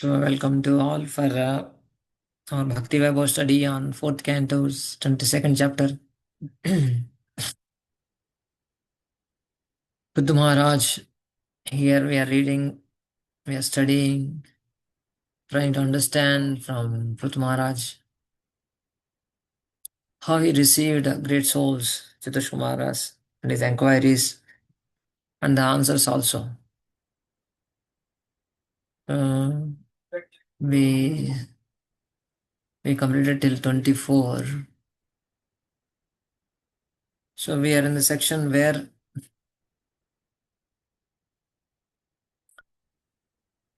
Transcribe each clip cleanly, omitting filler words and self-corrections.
So welcome to all for our Bhakti Vaibhav study on 4th canto's 22nd chapter. Buddha Maharaj, here we are reading, we are studying, trying to understand from Buddha Maharaj how he received great souls, Chatushkumaras, and his enquiries, and the answers also. Uh, we we completed till 24. So we are in the section where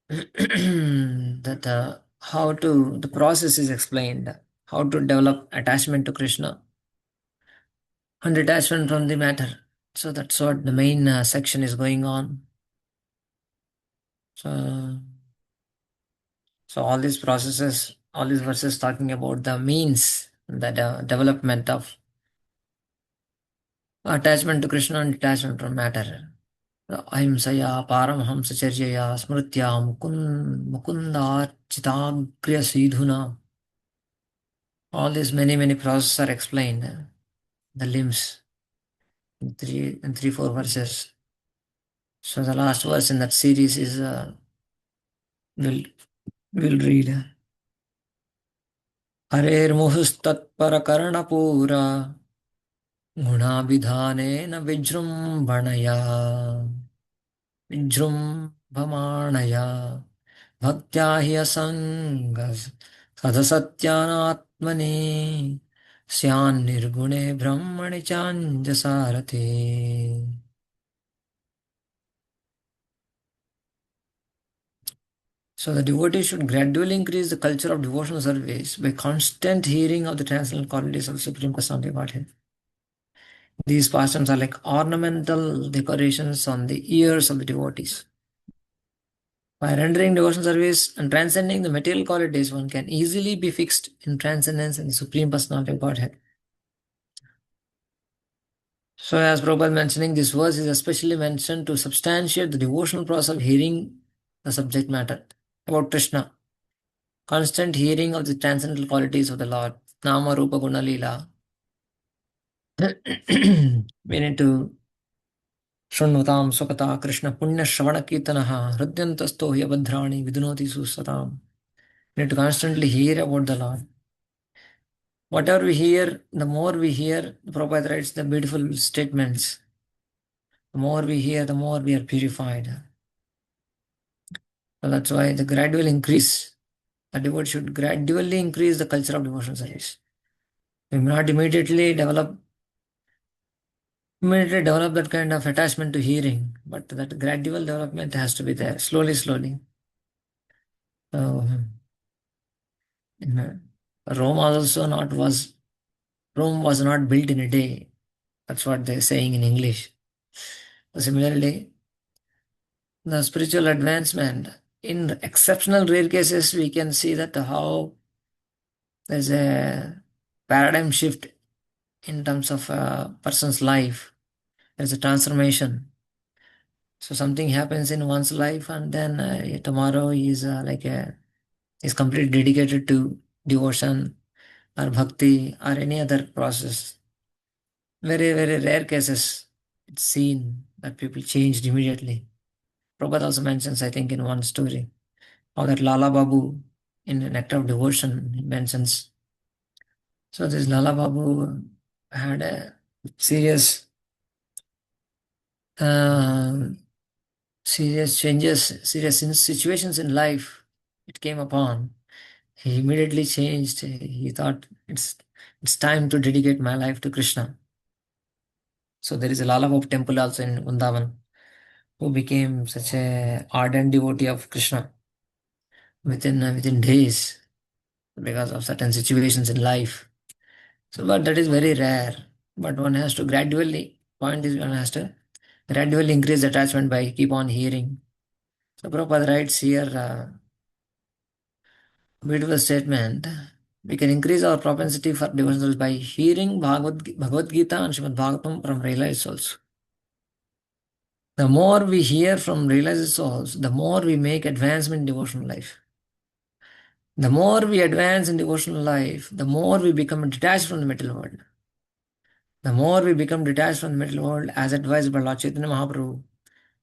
that how to the process is explained, how to develop attachment to Krishna and detachment from the matter. So that's what the main section is going on. So all these processes, all these verses talking about the means, the development of attachment to Krishna and detachment from matter. Ahimsaya paramahamsacharya smritya mukundarchitagriya sidhuna. All these many processes are explained. The limbs in three, 4 verses. So the last verse in that series is we'll read. Harer muhustat pura गुणाभिधानेन विजृम्भणया विजृम्भमाणया भक्त्या हि असङ्गः सदसत्यानात्मने स्यान्निर्गुणे ब्रह्मणि चाञ्जसारथे. So the devotee should gradually increase the culture of devotional service by constant hearing of the transcendental qualities of the Supreme Personality of Godhead. These pastimes are like ornamental decorations on the ears of the devotees. By rendering devotional service and transcending the material qualities, one can easily be fixed in transcendence and the Supreme Personality of Godhead. So, as Prabhupada mentioning, this verse is especially mentioned to substantiate the devotional process of hearing the subject matter about Krishna. Constant hearing of the transcendental qualities of the Lord, Nama Rupa Guna Lila. We need to Shrunutam Sukata Krishna Punya Shravana Kirtanaha Hridyantasto Yabhadrani Vidunoti Susatam. We need to constantly hear about the Lord. Whatever we hear, the more we hear, the Prabhupada writes the beautiful statements. The more we hear, the more we are purified. So that's why the gradual increase, the devotee should gradually increase the culture of devotional service. We may not immediately develop that kind of attachment to hearing, but that gradual development has to be there, slowly. So, Rome also not was Rome was not built in a day. That's what they're saying in English. Similarly, the spiritual advancement, in exceptional rare cases, we can see that how there's a paradigm shift in terms of a person's life. There's a transformation. So something happens in one's life, and then tomorrow he's is completely dedicated to devotion or bhakti or any other process. Very rare cases it's seen that people changed immediately. Prabhupada also mentions, I think, in one story, how that Lala Babu, in an act of devotion, he mentions. So this Lala Babu had a serious, uh, serious changes, serious situations in life. It came upon. He immediately changed. He thought it's time to dedicate my life to Krishna. So there is a Lala Babu temple also in Vrindavan, who became such a ardent devotee of Krishna within days because of certain situations in life. So, but that is very rare. But one has to gradually, point is one has to gradually increase attachment by keep on hearing. So Prabhupada writes here, beautiful statement. We can increase our propensity for devotionals by hearing Bhagavad Gita and Srimad Bhagavatam from realized souls. The more we hear from realized souls, the more we make advancement in devotional life. The more we advance in devotional life, the more we become detached from the material world. The more we become detached from the material world, as advised by Lord Chaitanya Mahaprabhu,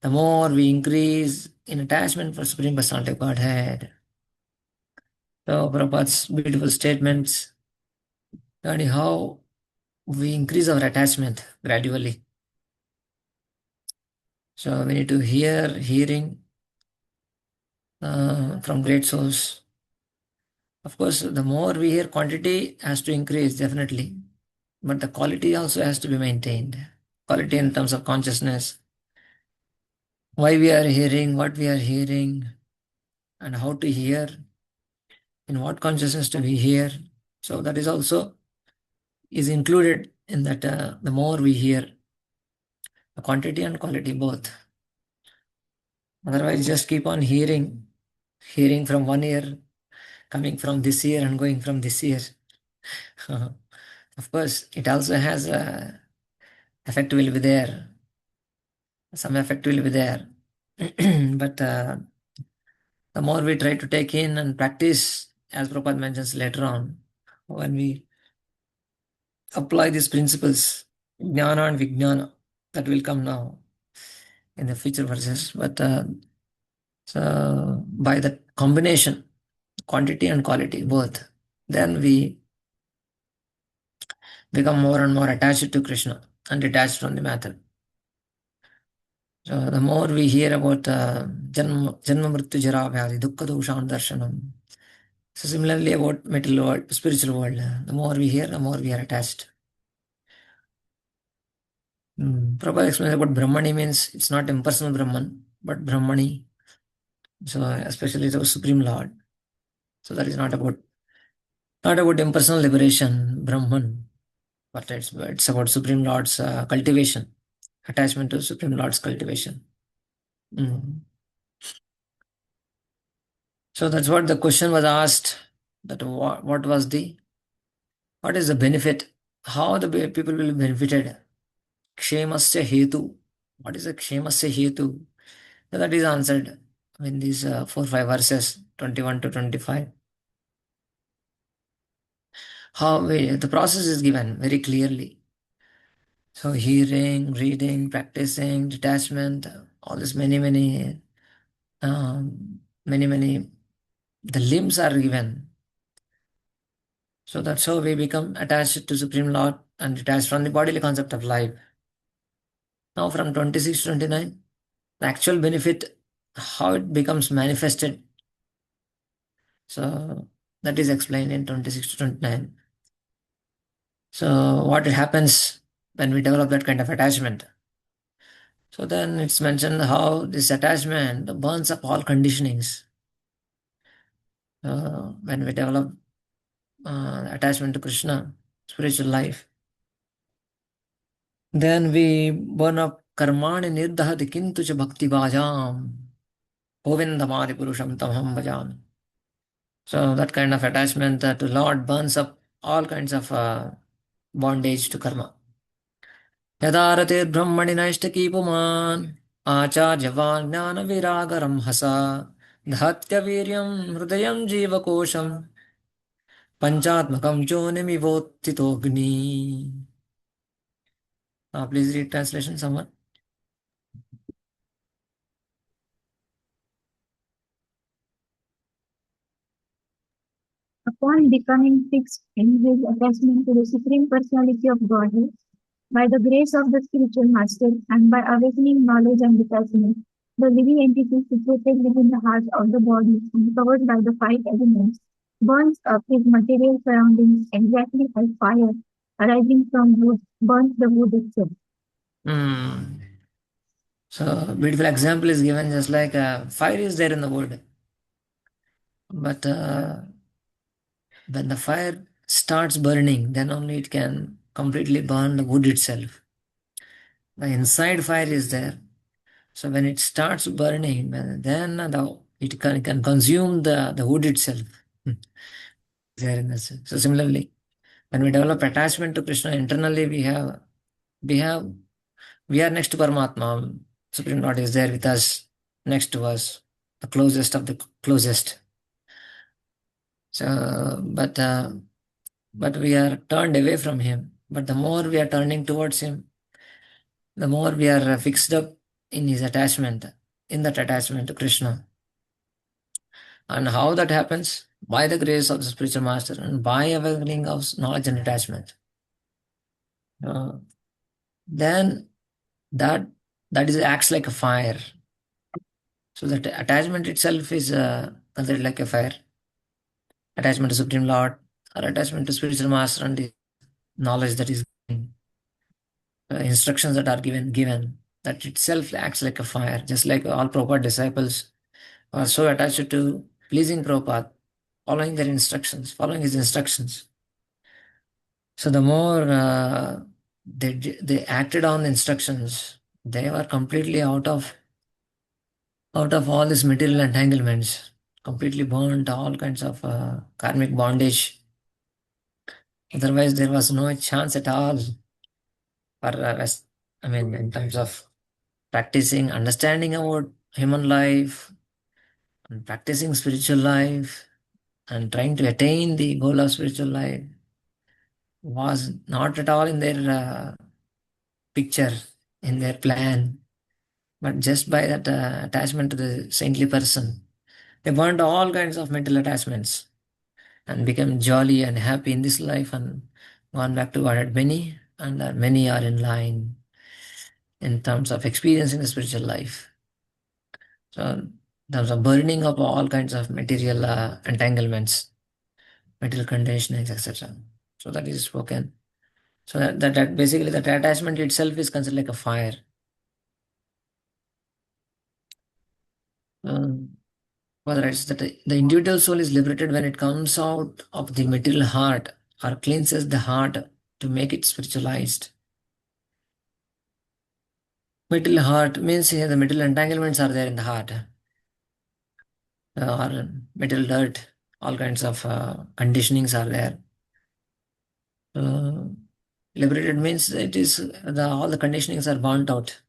the more we increase in attachment for Supreme Personality of Godhead. So Prabhupada's beautiful statements regarding how we increase our attachment gradually. So we need to hearing from great source. Of course, the more we hear, quantity has to increase definitely, but the quality also has to be maintained. Quality in terms of consciousness, why we are hearing, what we are hearing, and how to hear, in what consciousness do we hear. So that is also is included in that. The more we hear, the quantity and quality both. Otherwise, just keep on hearing from one ear, coming from this ear and going from this ear. Of course, it also has a effect will be there. Some effect will be there. But the more we try to take in and practice, as Prabhupada mentions later on, when we apply these principles, jnana and vijnana, that will come now in the future verses. But so by the combination, quantity and quality, both, then we become more and more attached to Krishna and detached from the matter. So the more we hear about Janma Mrityu Jara Vyadi, Dukkha Doshan Darshanam. So similarly about material world, spiritual world, the more we hear, the more we are attached. Prabhupada explains about Brahmani means it's not impersonal Brahman, but Brahmani. So especially the Supreme Lord. So that is not about impersonal liberation, Brahman, but it's about Supreme Lord's cultivation, attachment to Supreme Lord's cultivation. Mm. So that's what the question was asked. That what is the benefit? How the people will be benefited? Kshemasya hetu. What is the Kshemasya hetu? So that is answered in these 4 5 verses, 21 to 25. The process is given very clearly. So hearing, reading, practicing, detachment, all this many, the limbs are given. So that's how we become attached to Supreme Lord and detached from the bodily concept of life. Now from 26 to 29, the actual benefit, how it becomes manifested. So that is explained in 26 to 29. So what happens when we develop that kind of attachment? So then it's mentioned how this attachment burns up all conditionings. When we develop attachment to Krishna, spiritual life, then we burn up karmani nirdahati kintu cha bhakti bhajam govindamadi purusham tamham bhajam. So that kind of attachment to Lord burns up all kinds of bondage to karma. यदारते ब्रह्मणि नैष्टकी पुमान् आचार्यवान् ज्ञानविरागरं हसा धत्यवीर्यं हृदयं जीवकोशं पंचात्मकं योनिमिवोत्थितोऽग्नि. Please read translation, someone. Upon becoming fixed in his attachment to the Supreme Personality of Godhead, by the grace of the spiritual master and by awakening knowledge and detachment, the living entity situated within the heart of the body and covered by the 5 elements burns up his material surroundings exactly as fire arising from wood burns the wood itself. So beautiful example is given, just like fire is there in the wood, but when the fire starts burning, then only it can completely burn the wood itself. The inside fire is there. So when it starts burning, then it can consume the wood itself. There in this. So similarly, when we develop attachment to Krishna internally, we have we are next to Paramatma. Supreme Lord is there with us, next to us, the closest of the closest. But we are turned away from him. But the more we are turning towards him, the more we are fixed up in his attachment, in that attachment to Krishna. And how that happens? By the grace of the spiritual master and by awakening of knowledge and detachment. Uh, then that that is acts like a fire. So that attachment itself is considered like a fire. Attachment to Supreme Lord or attachment to spiritual master and the knowledge that is given, instructions that are given, that itself acts like a fire. Just like all Prabhupada disciples are so attached to pleasing Prabhupada, following their instructions, following his instructions. So the more they acted on the instructions, they were completely out of all these material entanglements, completely burnt all kinds of karmic bondage. Otherwise, there was no chance at all for in terms of practicing, understanding about human life, and practicing spiritual life, and trying to attain the goal of spiritual life was not at all in their picture, in their plan. But just by that attachment to the saintly person, they burned all kinds of mental attachments and became jolly and happy in this life and gone back to Godhead many, and many are in line in terms of experiencing the spiritual life. So, in terms of burning up all kinds of material entanglements, material conditionings, etc. So that is spoken. So that basically that attachment itself is considered like a fire. Um, Father writes that the individual soul is liberated when it comes out of the material heart or cleanses the heart to make it spiritualized. Material heart means here the material entanglements are there in the heart, or material dirt, all kinds of conditionings are there. Uh, Liberated means it is all the conditionings are burnt out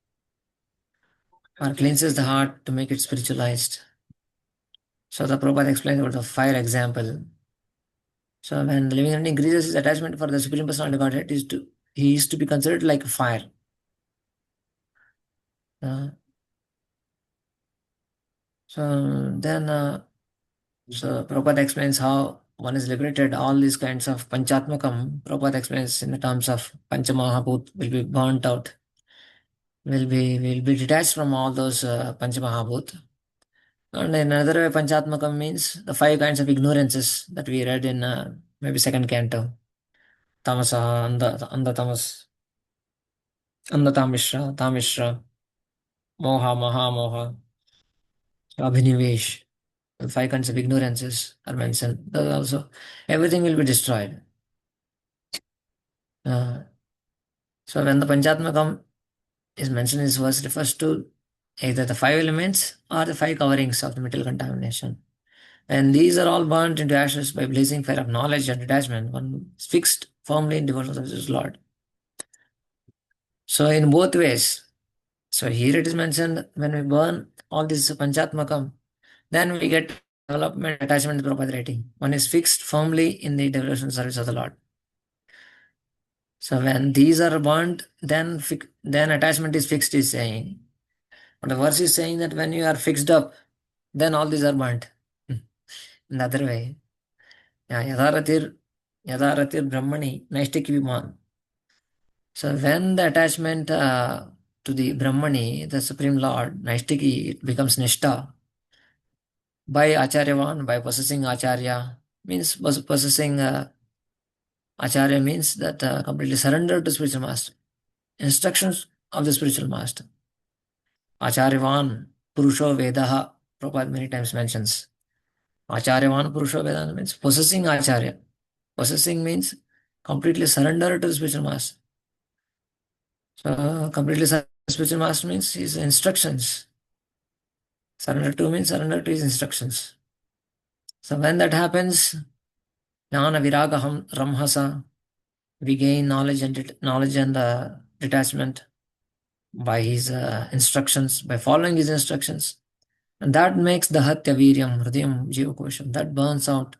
or cleanses the heart to make it spiritualized. So the Prabhupada explains about the fire example. So when the living entity increases his attachment for the Supreme Personality Godhead, he is to be considered like a fire. Uh, so Prabhupada explains how one is liberated. All these kinds of panchatmakam, Prabhupada explains in the terms of panchamahabhut will be burnt out, will be detached from all those panchamahabhut. And in another way, panchatmakam means the five kinds of ignorances that we read in maybe second canto. Tamasa, anda tamas, anda tamishra, moha, mahamoha, abhinivesh. The five kinds of ignorances are mentioned. Those also, everything will be destroyed. Uh, so when the Panchatmakam is mentioned in this verse, refers to either the five elements or the five coverings of the material contamination. And these are all burnt into ashes by blazing fire of knowledge and detachment. One is fixed firmly in devotion of his Lord. So in both ways, so here it is mentioned when we burn all this Panchatmakam, then we get development attachment to Prabhupada writing. One is fixed firmly in the devotion service of the Lord. So when these are burnt, then attachment is fixed, is saying. But the verse is saying that when you are fixed up, then all these are burnt. In the other way. Yeah, yadaratir brahmani naishtiki viman. So when the attachment to the brahmani, the Supreme Lord, naishtiki, it becomes nishta. By acharyavan, by possessing acharya, means possessing acharya means that completely surrender to spiritual master. Instructions of the spiritual master. Acharyavan Purusho Vedaha, Prabhupada many times mentions. Acharyavan Purusho Vedaha means possessing Acharya. Possessing means completely surrender to the spiritual master. So completely surrender to the spiritual master means his instructions. Surrender to means surrender to his instructions. So when that happens, Jnana Viraga Ramhasa, we gain knowledge and detachment by his instructions, by following his instructions. And that makes the Hatya Viryam, Hridayam, Jiva Kosham, that burns out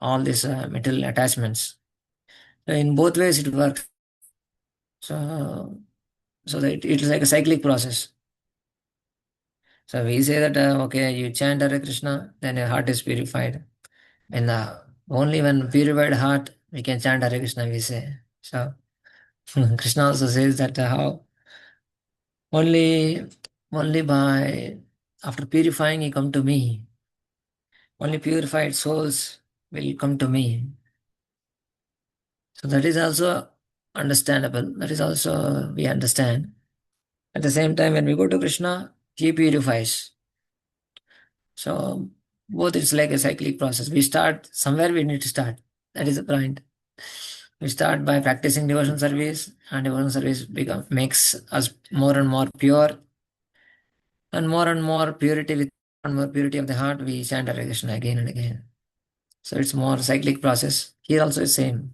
all these material attachments. So in both ways it works. So, so that it is like a cyclic process. So we say that okay, you chant Hare Krishna, then your heart is purified. And only when purified heart we can chant Hare Krishna, we say. So Krishna also says that how only only by after purifying you come to me. Only purified souls will come to me. So that is also understandable. That is also we understand. At the same time, when we go to Krishna, he purifies. So both it's like a cyclic process. We start somewhere we need to start. That is the point. We start by practicing devotion service, and devotion service makes us more and more pure, and more purity with and more purity of the heart. We chant Hare Krishna again and again. So it's more cyclic process. Here also is same.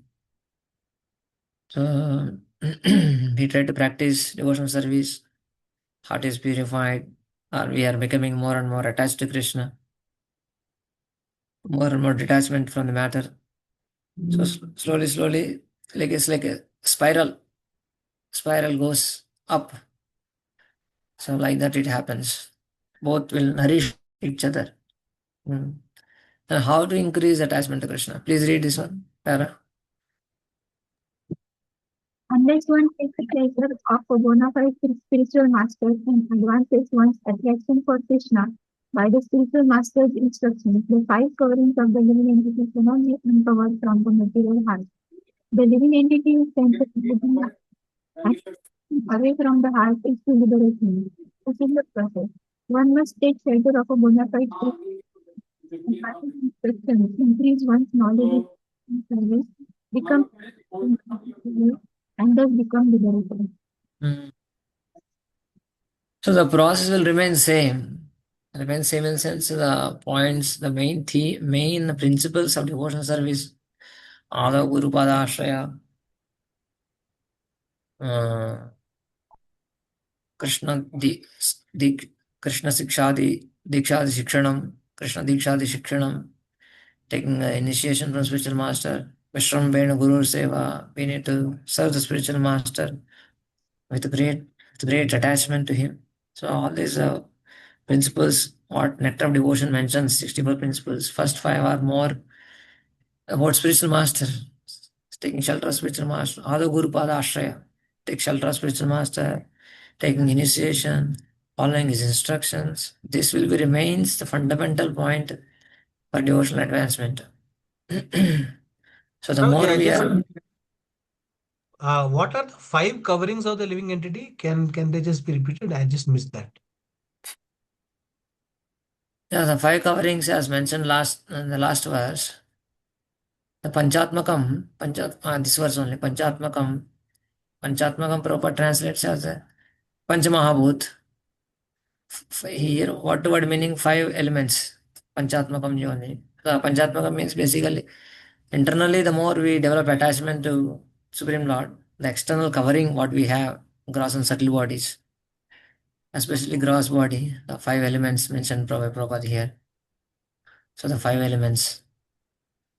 So we try to practice devotional service, heart is purified, or we are becoming more and more attached to Krishna, more and more detachment from the matter. So slowly, slowly, like it's like a spiral goes up. So like that it happens. Both will nourish each other. Mm. And how to increase attachment to Krishna? Please read this one, Para. Unless one takes the pleasure of a bona fide spiritual master and advances one's attraction for Krishna by the spiritual master's instructions, the five coverings of the living entity cannot be uncovered from the material heart. The living entity is centered within the heart, and away from the heart is to liberate him. This is the process. One must take shelter of a bona fide spiritual and practice instructions, increase one's knowledge and service, become and thus become liberated. Mm. So the process will remain same. Remain same in the sense the points, the main principles of devotional service are the Guru Pada Ashraya, Krishna di Krishna Sikshadi Dikshadi Shikshanam, Krishna Dikshadi Shikshanam, taking initiation from spiritual master, Vishram Bena Guru Seva, we need to serve the spiritual master with great attachment to him. So all these principles, what Nectar of Devotion mentions, 64 principles. First five are more about spiritual master, taking shelter of spiritual master. Ada Guru Pada Ashraya, take shelter of spiritual master, taking initiation, following his instructions. This will be remains the fundamental point for devotional advancement. So the Prabhuji, more I we just are, what are the five coverings of the living entity? Can they just be repeated? I just missed that. yeah, the five coverings as mentioned last in the last verse. The this verse only, Panchatmakam proper translates as a Panchamahabhut. Here, what word meaning? Five elements. Panchatmakam jo only. The Panchatmakam means basically internally, the more we develop attachment to Supreme Lord, the external covering what we have, gross and subtle bodies, especially gross body, the five elements mentioned Prabhupada here. So the five elements.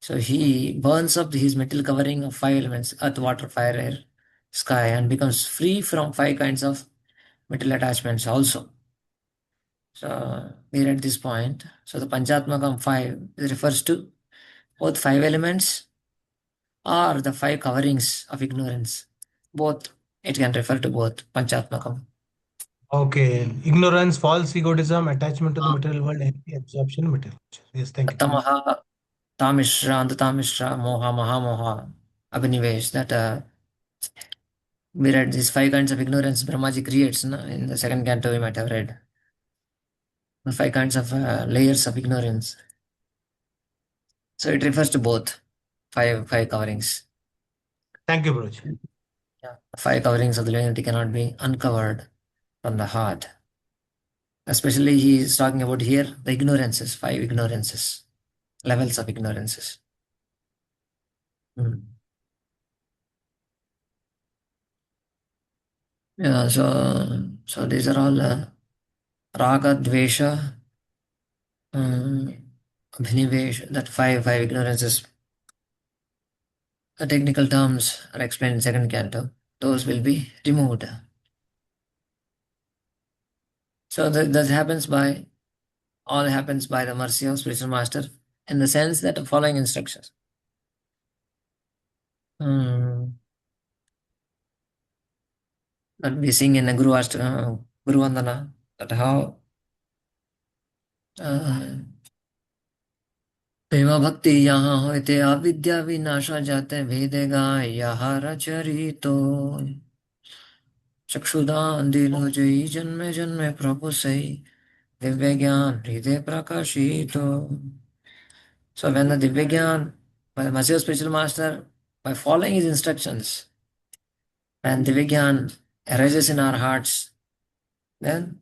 So he burns up his material covering of five elements: earth, water, fire, air, sky, and becomes free from five kinds of material attachments also. So we read this point. So the Panchatmakam five refers to both five elements or the five coverings of ignorance. Both, it can refer to both Panchatmakam. Okay. Ignorance, false egotism, attachment to the material world, and absorption material. Yes, thank you. Tamaha, Tamishra, Antatamisra, Moha, Mahamoha, Abhinivesh. That we read these five kinds of ignorance Brahmaji creates no? In the second canto, we might have read the five kinds of layers of ignorance. So it refers to both five coverings. Thank you, Prabhuji. Yeah. The five coverings of the divinity cannot be uncovered from the heart. Especially he is talking about here the ignorances, five ignorances, levels of ignorances. Mm. Yeah, so these are all raga, dvesha, Abhinivesh, that five ignorances the technical terms are explained in second canto. Those will be removed. So that happens by all happens by the mercy of spiritual master in the sense that following instructions. That we sing in a Guru Vandana, that how प्रेम भक्ति यहाँ होते अविद्या विनाशा जाते भेदेगा यहाँ रचरितो चक्षुदान दिलो जय जन्मे जन्मे प्रभु सही दिव्य ज्ञान हृदय प्रकाशितो. So when the Divya Gyan, by the mercy of spiritual master, by following his instructions, when Divya Gyan arises in our hearts, then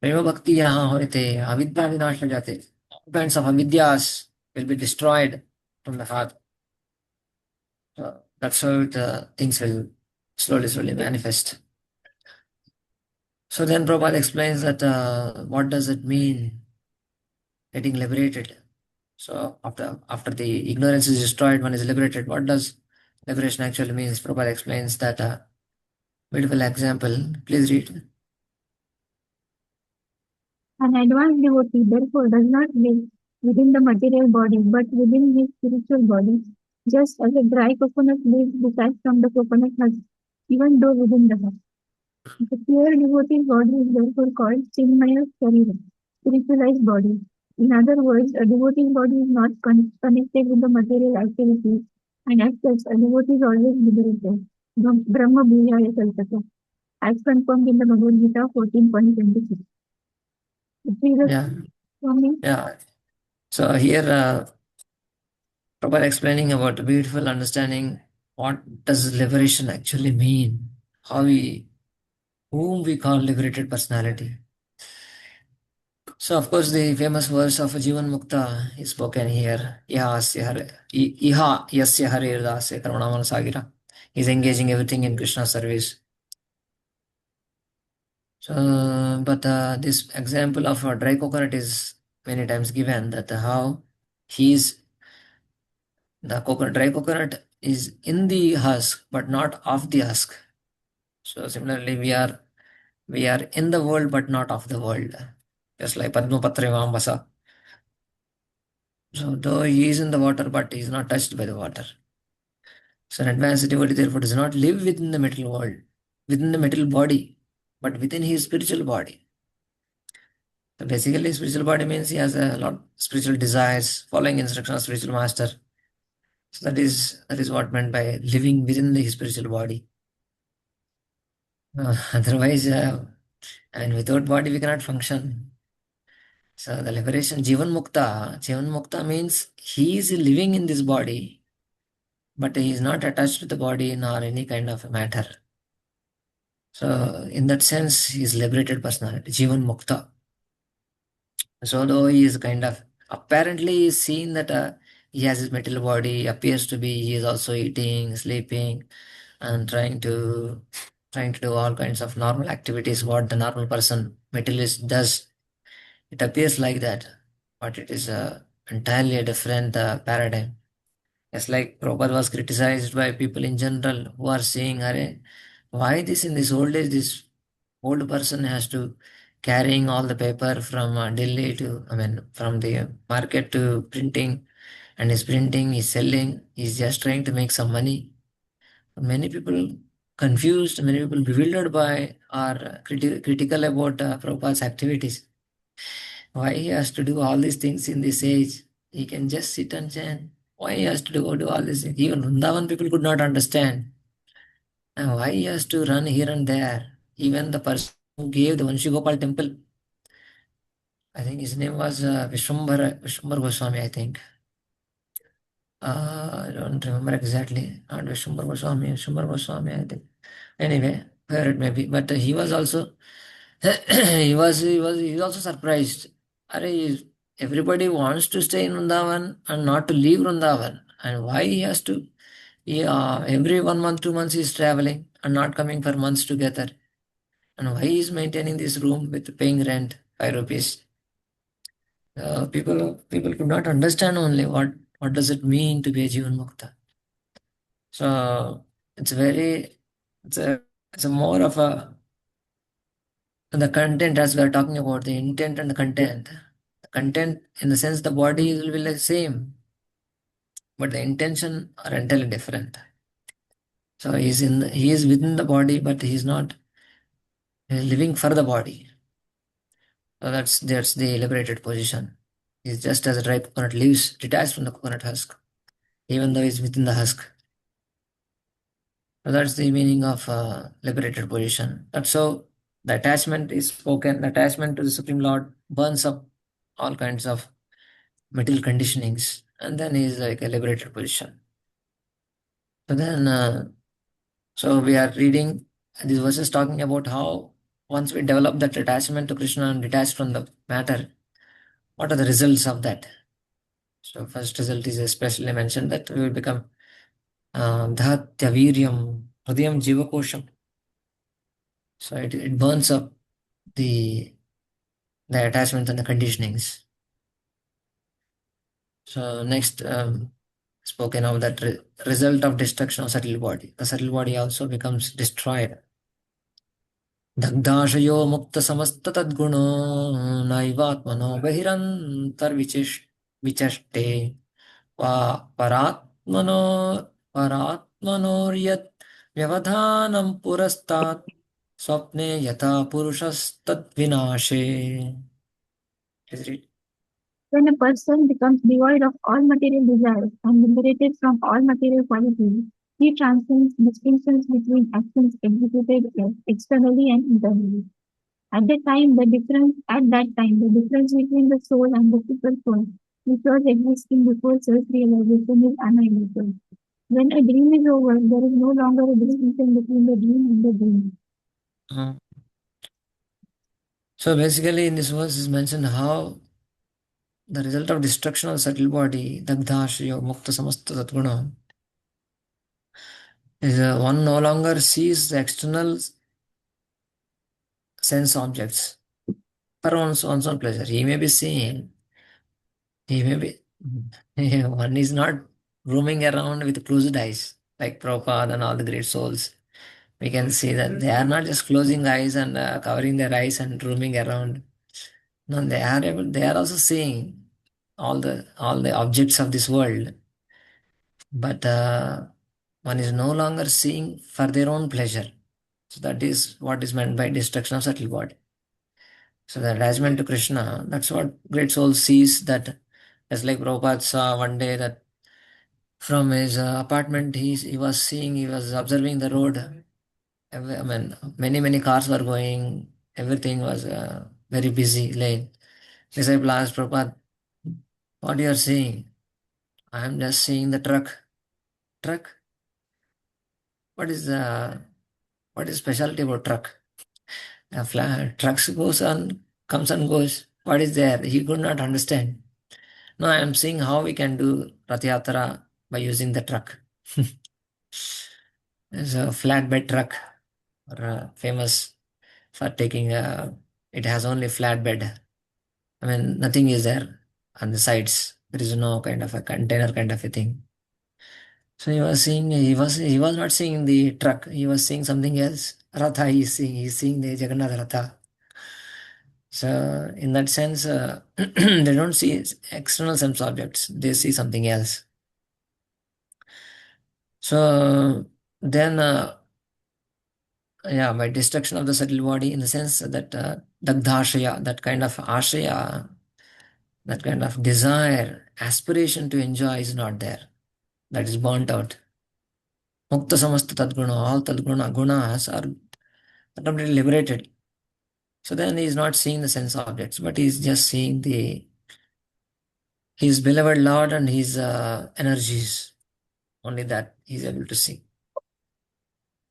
Prema Bhakti yahan hoite, avidya vinasha jate. All kinds of avidyas will be destroyed from the heart. So that's how the things will slowly manifest. So then Prabhupada explains that what does it mean getting liberated. So after the ignorance is destroyed, one is liberated. What does liberation actually means? Prabhupada explains that beautiful example. Please read. An advanced devotee therefore does not live within the material body but within his spiritual body, just as a dry coconut lives detached from the coconut husk, even though within the husk. The pure devotee's body is therefore called Chinmaya Sharira, spiritualized body. In other words, a devotee's body is not connected with the material activities, and as such, a devotee is always liberated. Brahma Bhujaya Kalpata, as confirmed in the Bhagavad Gita 14.26. Yeah. So here, Prabhupada explaining about the beautiful understanding what does liberation actually mean, whom we call liberated personality. So of course the famous verse of Jivan Mukta is spoken here. Iha yasya harir dasya karunamana sagira. He's engaging everything in Krishna service. So, but this example of a dry coconut is many times given, that how the dry coconut is in the husk but not of the husk. So similarly we are in the world but not of the world, just like Padma Patre Vambasa. So though he is in the water but he is not touched by the water. So an advanced devotee therefore does not live within the material world, within the material body, but within his spiritual body. So basically spiritual body means he has a lot of spiritual desires, following instructions of spiritual master. So that is what meant by living within the spiritual body. Otherwise, and without body we cannot function. So the liberation, Jivan Mukta means he is living in this body, but he is not attached to the body nor any kind of matter. So in that sense, he is liberated personality, Jivan Mukta. So though he is kind of apparently seen that he has his material body, appears to be, he is also eating, sleeping, and trying to do all kinds of normal activities what the normal person materialist does. It appears like that, but it is entirely a different paradigm. It's like Prabhupada was criticized by people in general who are saying, Are, why this in this old age, this old person has to carrying all the paper from Delhi to, from the market to printing, and he's printing, he's selling, he's just trying to make some money. Many people confused, many people bewildered by or critical about Prabhupada's activities. Why he has to do all these things in this age? He can just sit and chant. Why he has to do all these things? Even Vrindavan people could not understand. And why he has to run here and there? Even the person who gave the Vanshi Gopal temple, I think his name was Vishwambar Goswami, I think. I don't remember exactly. Not Vishwambar Goswami, I think. Anyway, where it may be. But he was also he was also surprised. Everybody wants to stay in Vrindavan and not to leave Vrindavan. And why he has to? Every 1 month, 2 months he is traveling and not coming for months together. And why he is maintaining this room with paying rent, 5 rupees? People could not understand only what does it mean to be a Jivan Mukta. So it's very, it's a more of a, the content, as we are talking about the intent and the content. The content, in the sense, the body will be the same, but the intention are entirely different. So he is within the body, but he's not living for the body. So that's the liberated position. He's just as a dry coconut lives detached from the coconut husk, even though he's within the husk. So that's the meaning of liberated position. That's how the attachment is spoken. The attachment to the Supreme Lord burns up all kinds of material conditionings, and then he's like a liberated position. So then, so we are reading these verses talking about how once we develop that attachment to Krishna and detach from the matter, what are the results of that? So first result is especially mentioned that we will become dhatya viryam hridayam jivakosham. So it burns up the the attachments and the conditionings. So next, spoken of that result of destruction of subtle body. The subtle body also becomes destroyed. दग्धाशयो मुक्तसमस्ततद्गुणो नैवात्मनो बहिरन्तर्विचष्टे वा परात्मनो परात्मनोर्यत् व्यवधानं पुरस्तात् स्वप्ने यथा पुरुषस्तद्विनाशे. When a person becomes devoid of all material desires and liberated from all material qualities, he transcends distinctions between actions executed externally and internally. At that time, the difference between the soul and the super soul, which was existing before self-realization, is annihilated. When a dream is over, there is no longer a distinction between the dream and the dream. So basically, in this verse is mentioned how the result of destruction of subtle body, dagdhashyo mukta samasta tatguna, is one no longer sees the external sense objects for one's own pleasure. He may be seeing, he may be, one is not roaming around with closed eyes, like Prabhupada and all the great souls. We can see that they are not just closing eyes and covering their eyes and roaming around. No, they are also seeing all the objects of this world, but one is no longer seeing for their own pleasure. So that is what is meant by destruction of subtle body. So the attachment to Krishna, that's what great soul sees, that as like Prabhupada saw one day that from his apartment he was observing the road. I mean, many cars were going, everything was very busy lane. Disciple asked Prabhupada, what you are seeing? I am just seeing the truck. Truck? What is the what is specialty about truck? Trucks comes and goes. What is there? He could not understand. No, I am seeing how we can do Rath Yatra by using the truck. It's a flatbed truck, famous for taking it has only flatbed. I mean, nothing is there on the sides. There is no kind of a container kind of a thing. So he was not seeing the truck. He was seeing something else. Ratha he's seeing the Jagannath Ratha. So in that sense, they don't see external sense objects. They see something else. So then, yeah, by destruction of the subtle body, in the sense that dagdhashaya, that kind of ashaya, that kind of desire, aspiration to enjoy is not there. That is burnt out. Mukta samasta tadguna, all tadguna gunas are completely liberated. So then he is not seeing the sense objects, but he is just seeing the his beloved Lord and his energies. Only that he is able to see.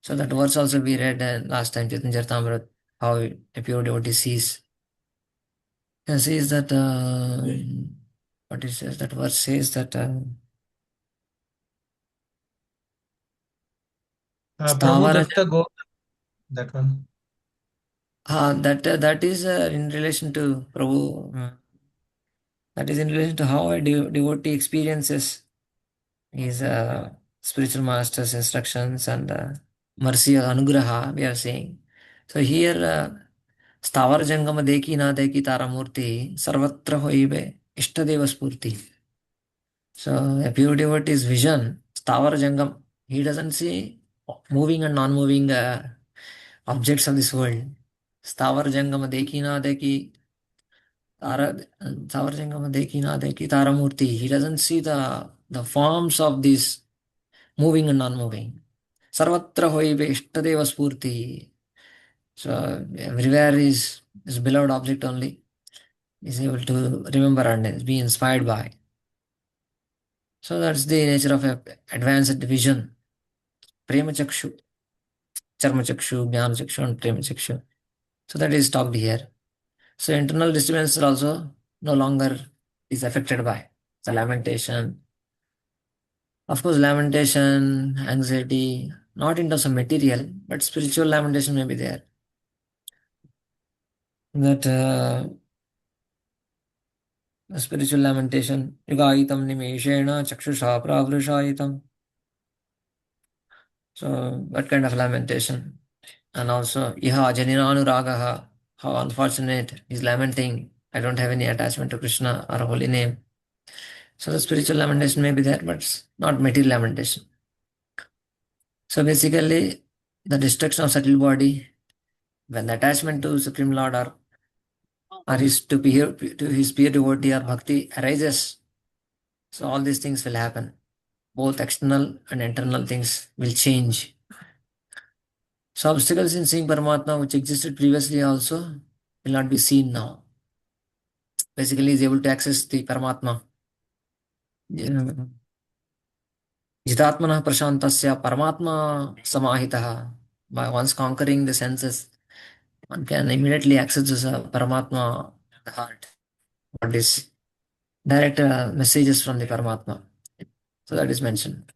So that verse also we read last time, Chaitanya Charitamrita, how a pure devotee sees. He says that what it says, that verse says that Prabhu Stavara, Datta Go, that one. that is in relation to Prabhu. That is in relation to how a devotee experiences his spiritual master's instructions and mercy or anugraha, we are saying. So here, Stavar Jangama Deki Na Deki Taramurti, Sarvatra Hoibe, Ishtadeva Spurti. So a pure devotee's vision, Stavar Jangam, he doesn't see moving and non-moving objects of this world. Stavar Jangama Deki Na Deki Tara, Stavar Jangama Deki Na Deki Taramurti. He doesn't see the forms of these moving and non-moving. Sarvatra hoibe ishtadeva spurti. So everywhere is beloved object only. Is able to remember and be inspired by. So that's the nature of a advanced vision. Prema chakshu, charma chakshu, jnana chakshu, and prema chakshu. So that is talked here. So internal disturbance also no longer is affected by the lamentation. Of course, lamentation, anxiety, not in terms of material, but spiritual lamentation may be there. That spiritual lamentation, yugaitam nimeshena chakshusha pravrishayitam. So, that kind of lamentation. And also, iha janinanuragaha, how unfortunate, he's lamenting, I don't have any attachment to Krishna or a holy name. So, the spiritual lamentation may be there, but it's not material lamentation. So, basically, the destruction of subtle body, when the attachment to Supreme Lord or to his pure devotee or bhakti arises, so all these things will happen. Both external and internal things will change. So obstacles in seeing Paramatma which existed previously also will not be seen now. Basically, he is able to access the Paramatma. Jitatmana prashantasya Paramatma samahitaha. By once conquering the senses, one can immediately access this Paramatma, the heart. What is direct messages from the Paramatma. So that is mentioned.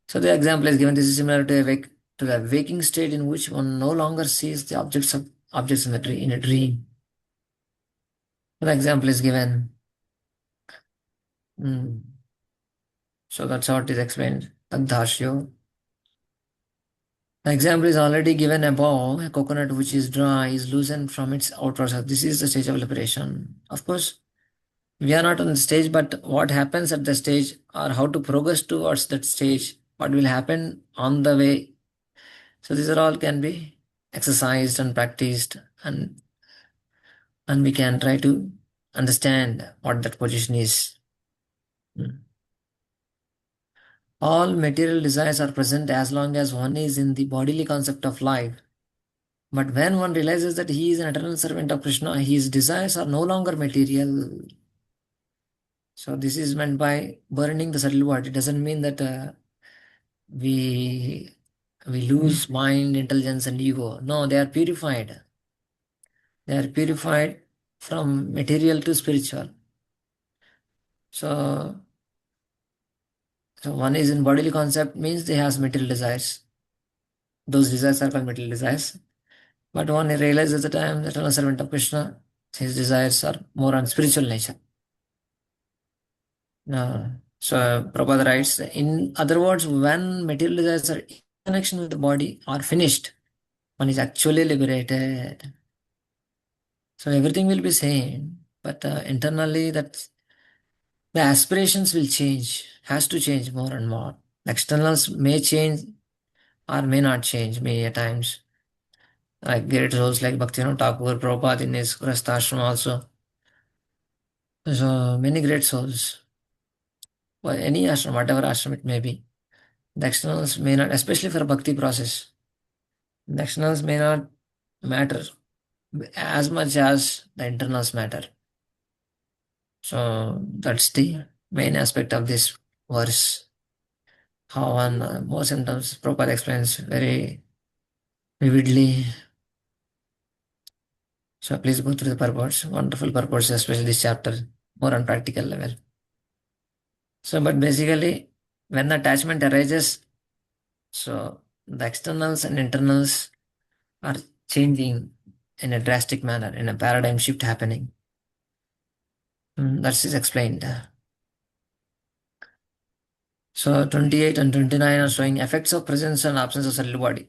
So the example is given. This is similar to the waking state in which one no longer sees the objects in a dream. The example is given. So that's how it is explained. Tadhashyo. The example is already given above. A coconut which is dry is loosened from its outer surface. This is the stage of liberation. Of course, we are not on the stage, but what happens at the stage or how to progress towards that stage, what will happen on the way. So these are all can be exercised and practiced, and we can try to understand what that position is. All material desires are present as long as one is in the bodily concept of life. But when one realizes that he is an eternal servant of Krishna, his desires are no longer material. So this is meant by burning the subtle body. It doesn't mean that we lose mind, intelligence, and ego. No, they are purified. They are purified from material to spiritual. So one is in bodily concept means they has material desires. Those desires are called material desires. But one realizes that I am the eternal servant of Krishna, his desires are more on spiritual nature. So Prabhupada writes, in other words, when material desires are in connection with the body are finished, one is actually liberated. So everything will be same, but internally that the aspirations will change, has to change more and more. Externals may change or may not change many a times. Like great souls like Bhaktivinoda Thakur, Prabhupada in his Grastha ashram also. So many great souls. Well, any ashram, whatever ashram it may be. The externals may not, especially for bhakti process, the externals may not matter as much as the internals matter. So that's the main aspect of this verse. How one more symptoms Prabhupada explains very vividly. So please go through the purports, wonderful purports, especially this chapter, more on practical level. So, but basically, when the attachment arises, so the externals and internals are changing in a drastic manner, in a paradigm shift happening. That is explained. So 28 and 29 are showing effects of presence and absence of subtle body.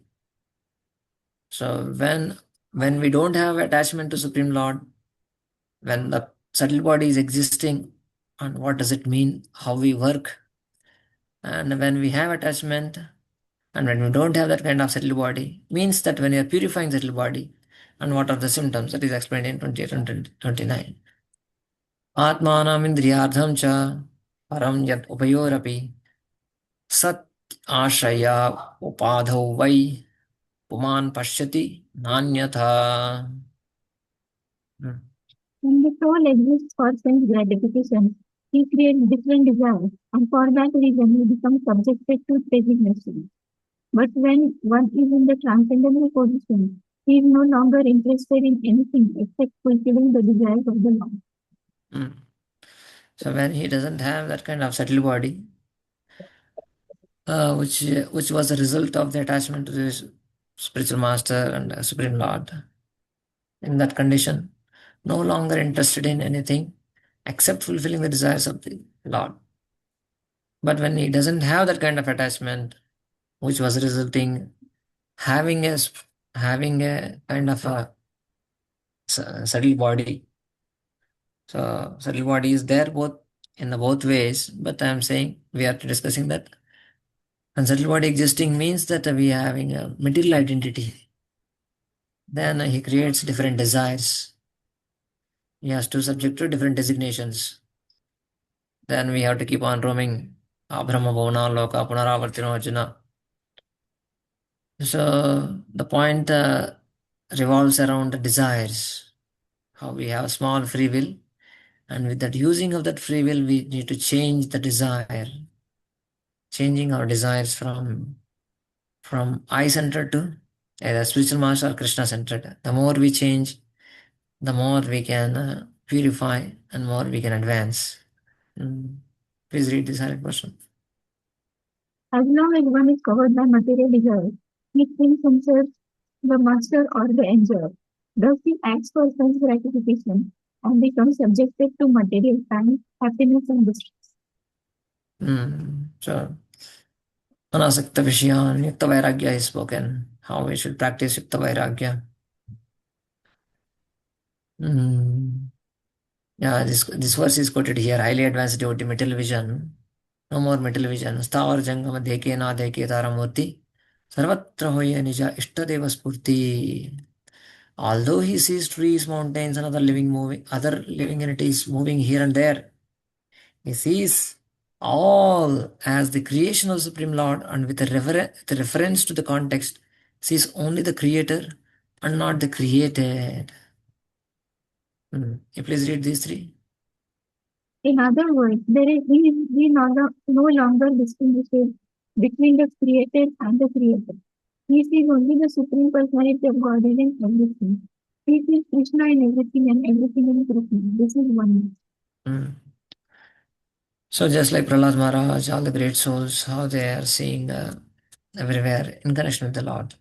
So when we don't have attachment to Supreme Lord, when the subtle body is existing, and what does it mean, how we work, and when we have attachment, and when we don't have that kind of subtle body, means that when you are purifying subtle body, and what are the symptoms, that is explained in 28 and 29. Atmanam indriyardham cha param yat upayorapi sat ashaya upadhau vai puman pashyati nanyatha. When the soul exists for sense gratification, he creates different desires, and for that reason he becomes subjected to designation. But when one is in the transcendental position, he is no longer interested in anything except fulfilling the desires of the Lord. So when he doesn't have that kind of subtle body, which was a result of the attachment to this spiritual master and Supreme Lord, in that condition, no longer interested in anything except fulfilling the desires of the Lord. But when he doesn't have that kind of attachment, which was resulting having a kind of a subtle body. So subtle body is there both in the both ways, but I'm saying we are discussing that. And subtle body existing means that we are having a material identity. Then he creates different desires. He has to subject to different designations. Then we have to keep on roaming. Abrahma Bhavana Loka Punaravartino Arjuna. So the point revolves around the desires. How we have small free will, and with that using of that free will, we need to change the desire. Changing our desires from I-centered to either spiritual master or Krishna-centered. The more we change, the more we can purify and more we can advance. Please read this 100%. As long as one is covered by material desires, he thinks himself the master or the enjoyer. Thus he acts for sense gratification and becomes subjected to material pain, happiness and distress. So, Anasakta Vishyan, Yukta Vairagya is spoken. How we should practice Yukta Vairagya. Yeah, this verse is quoted here. Highly advanced devotee, material vision. No more material vision. Sthavar Jangama Deke Na Deke Taramurti. Sarvatra Hoya Nija Ishtadeva Spurti. Although he sees trees, mountains, and other living entities moving here and there, he sees all as the creation of Supreme Lord, and with the reference to the context, sees only the Creator and not the created. You please read these three. In other words, he no longer distinguishes between the created and the creator. He sees only the Supreme Personality of Godhead in everything. He sees Krishna in everything and everything in Krishna. This is oneness. So just like Prahlad Maharaj, all the great souls, how they are seeing everywhere in connection with the Lord.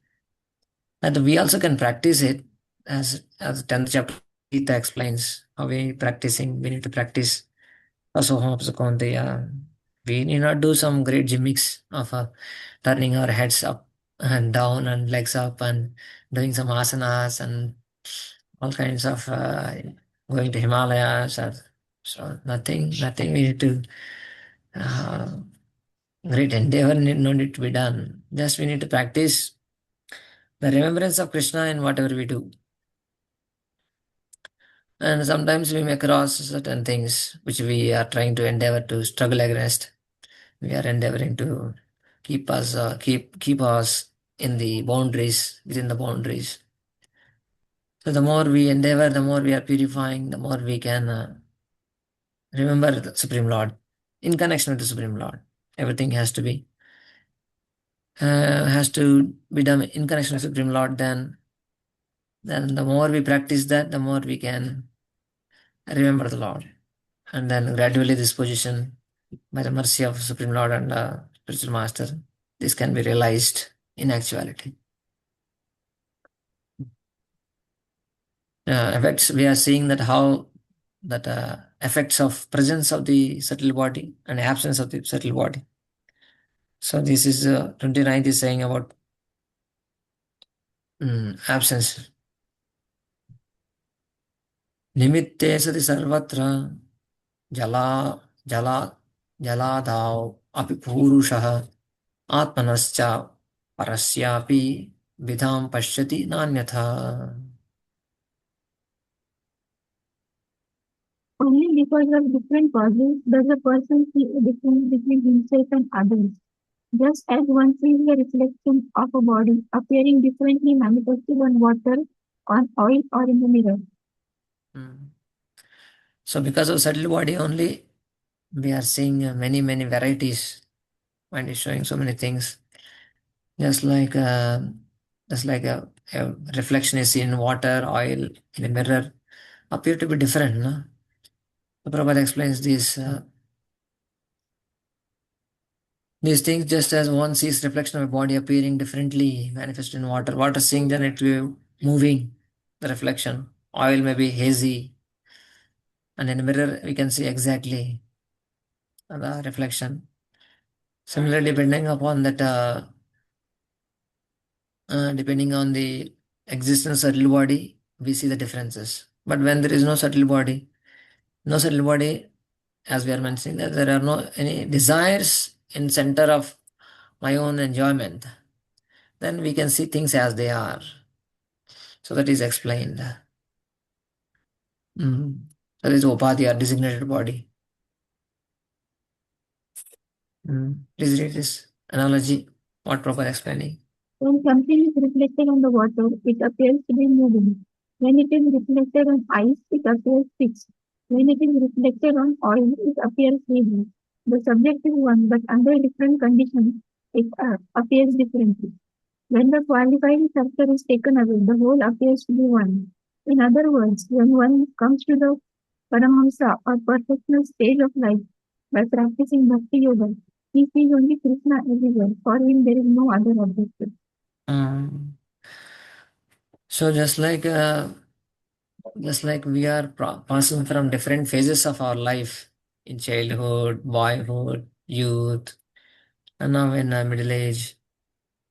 And we also can practice it as 10th chapter Gita explains how we need to practice Asoham Apsukonteya. We need not do some great gimmicks of turning our heads up and down and legs up and doing some asanas and all kinds of going to Himalayas. So nothing we need to great endeavor no need to be done. Just we need to practice the remembrance of Krishna in whatever we do. And sometimes we may cross certain things which we are trying to endeavor to struggle against. We are endeavoring to keep us in the boundaries, within the boundaries. So the more we endeavor, the more we are purifying, the more we can remember the Supreme Lord in connection with the Supreme Lord. Everything has to be done in connection with Supreme Lord. Then the more we practice that, the more we can remember the Lord. And then gradually this position, by the mercy of Supreme Lord and Spiritual Master, this can be realized in actuality. Effects, we are seeing that how that effects of presence of the subtle body and absence of the subtle body. So this is 29th is saying about absence. Nimitte sati sarvatra jala jala jaladau api purushah atmanascha parasyapi vidham pashyati nanyatha. Only because of different causes does a person see a difference between himself and others. Just as one sees the reflection of a body appearing differently manifested on water, on oil, or in the mirror. So because of subtle body only, we are seeing many varieties. Mind is showing so many things. Just like a reflection is seen in water, oil, in a mirror, appear to be different. No? The Prabhupada explains these things just as one sees reflection of a body appearing differently manifest in water. Water seeing then it will be moving, the reflection. Oil may be hazy, and in a mirror we can see exactly the reflection. Similarly, depending on the existence of subtle body, we see the differences. But when there is no subtle body, as we are mentioning, that there are no any desires in center of my own enjoyment, then we can see things as they are. So that is explained. Mhm. That is upadhi or designated body. Please read this analogy, what Prabhupada explaining. When something is reflected on the water, it appears to be moving. When it is reflected on ice, it appears fixed. When it is reflected on oil, it appears heavy. The subject is one, but under different conditions, it appears differently. When the qualifying factor is taken away, the whole appears to be one. In other words, when one comes to the Paramahamsa or perfectional stage of life by practicing Bhakti Yoga, he sees only Krishna everywhere. For him, there is no other objective. Um, so just like we are passing from different phases of our life in childhood, boyhood, youth, and now in middle age,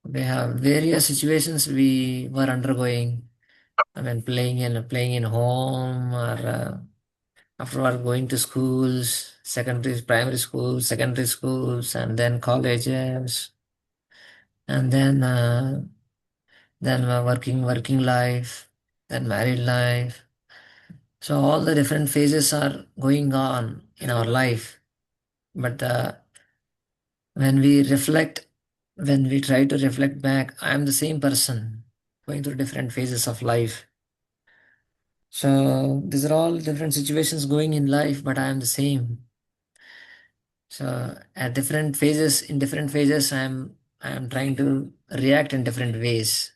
we have various situations we were undergoing. I mean, playing in home, or afterward going to schools, primary schools, secondary schools, and then colleges, and then working life, then married life. So all the different phases are going on in our life. But when we reflect, when we try to reflect back, I am the same person going through different phases of life. So these are all different situations going in life, but I am the same. So at different phases, I am trying to react in different ways.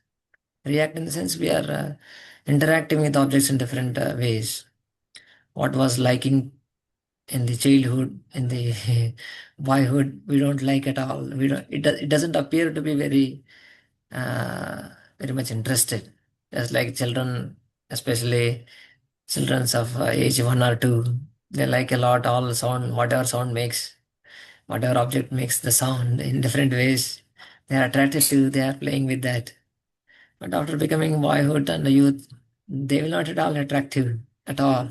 React in the sense we are interacting with objects in different ways. What was liking in the childhood, in the boyhood, we don't like at all. We don't. It doesn't appear to be uh, very much interested. Just like children, especially children of age 1 or 2, they like a lot all sound, whatever sound makes, whatever object makes the sound in different ways. They are attracted to. They are playing with that. But after becoming boyhood and the youth, they will not at all attractive at all.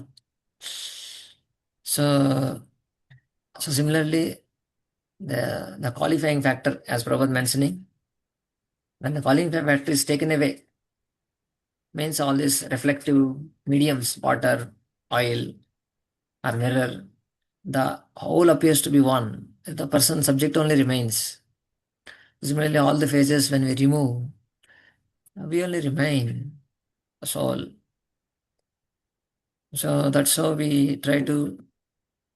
So, so similarly, the qualifying factor, as Prabhupada mentioning, when the qualifying factor is taken away, means all these reflective mediums, water, oil, or mirror, the whole appears to be one. The person subject only remains. Similarly, all the phases when we remove, we only remain a soul. So that's how we try to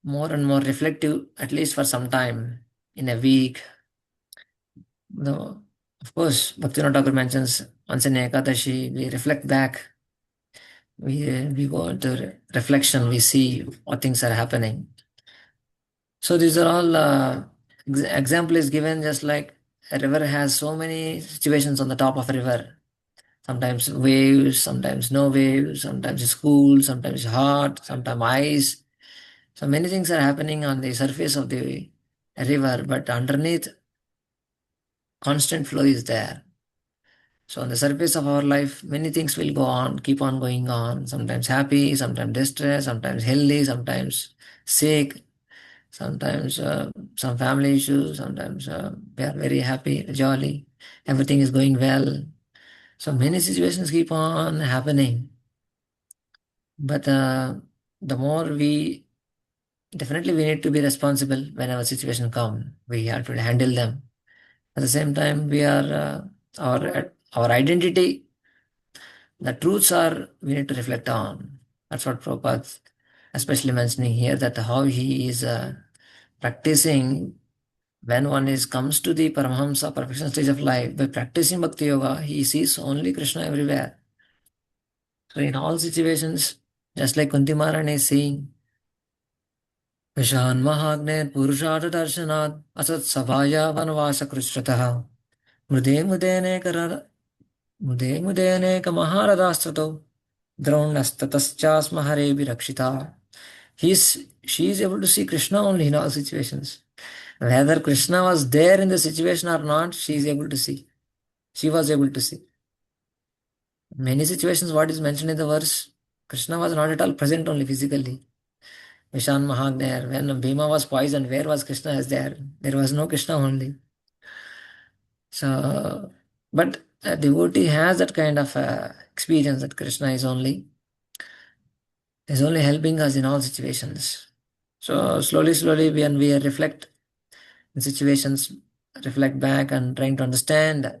more and more reflective, at least for some time in a week. No, of course, Bhaktivinoda Thakur mentions once in Ekadashi, we reflect back, we go into reflection, we see what things are happening. So these are all example is given just like a river has so many situations on the top of a river. Sometimes waves, sometimes no waves, sometimes it's cool, sometimes it's hot, sometimes ice. So many things are happening on the surface of the river, but underneath constant flow is there. So on the surface of our life, many things will go on, keep on going on. Sometimes happy, sometimes distressed, sometimes healthy, sometimes sick, sometimes some family issues, sometimes we are very happy, jolly, everything is going well. So many situations keep on happening. But the more we definitely we need to be responsible whenever situation come. We have to handle them. At the same time, we are our identity. The truths are we need to reflect on. That's what Prabhupada especially mentioning here, that how he is practicing when one is comes to the Paramahamsa perfection stage of life. By practicing Bhakti Yoga, he sees only Krishna everywhere. So in all situations, just like Kunti Maharani is saying, विशान् महाग्नेर् पुरुषार्थदर्शनात् असत्सभाया वनवासकृच्छ्रतः मृदे मुदेनेकर मुदे मुदेनेकमहारथास्त्रतौ द्रोणस्ततश्चास्म हरेभिरक्षिता. She is able to see Krishna only in all situations. Whether Krishna was there in the situation or not, she is able to see. She was able to see. Many situations, what is mentioned in the verse, Krishna was not at all present only physically. Vishan Mahagner, when Bhima was poisoned, where was Krishna as there? There was no Krishna only. So, but a devotee has that kind of experience that Krishna is only helping us in all situations. So slowly, slowly, when we reflect in situations, reflect back and trying to understand,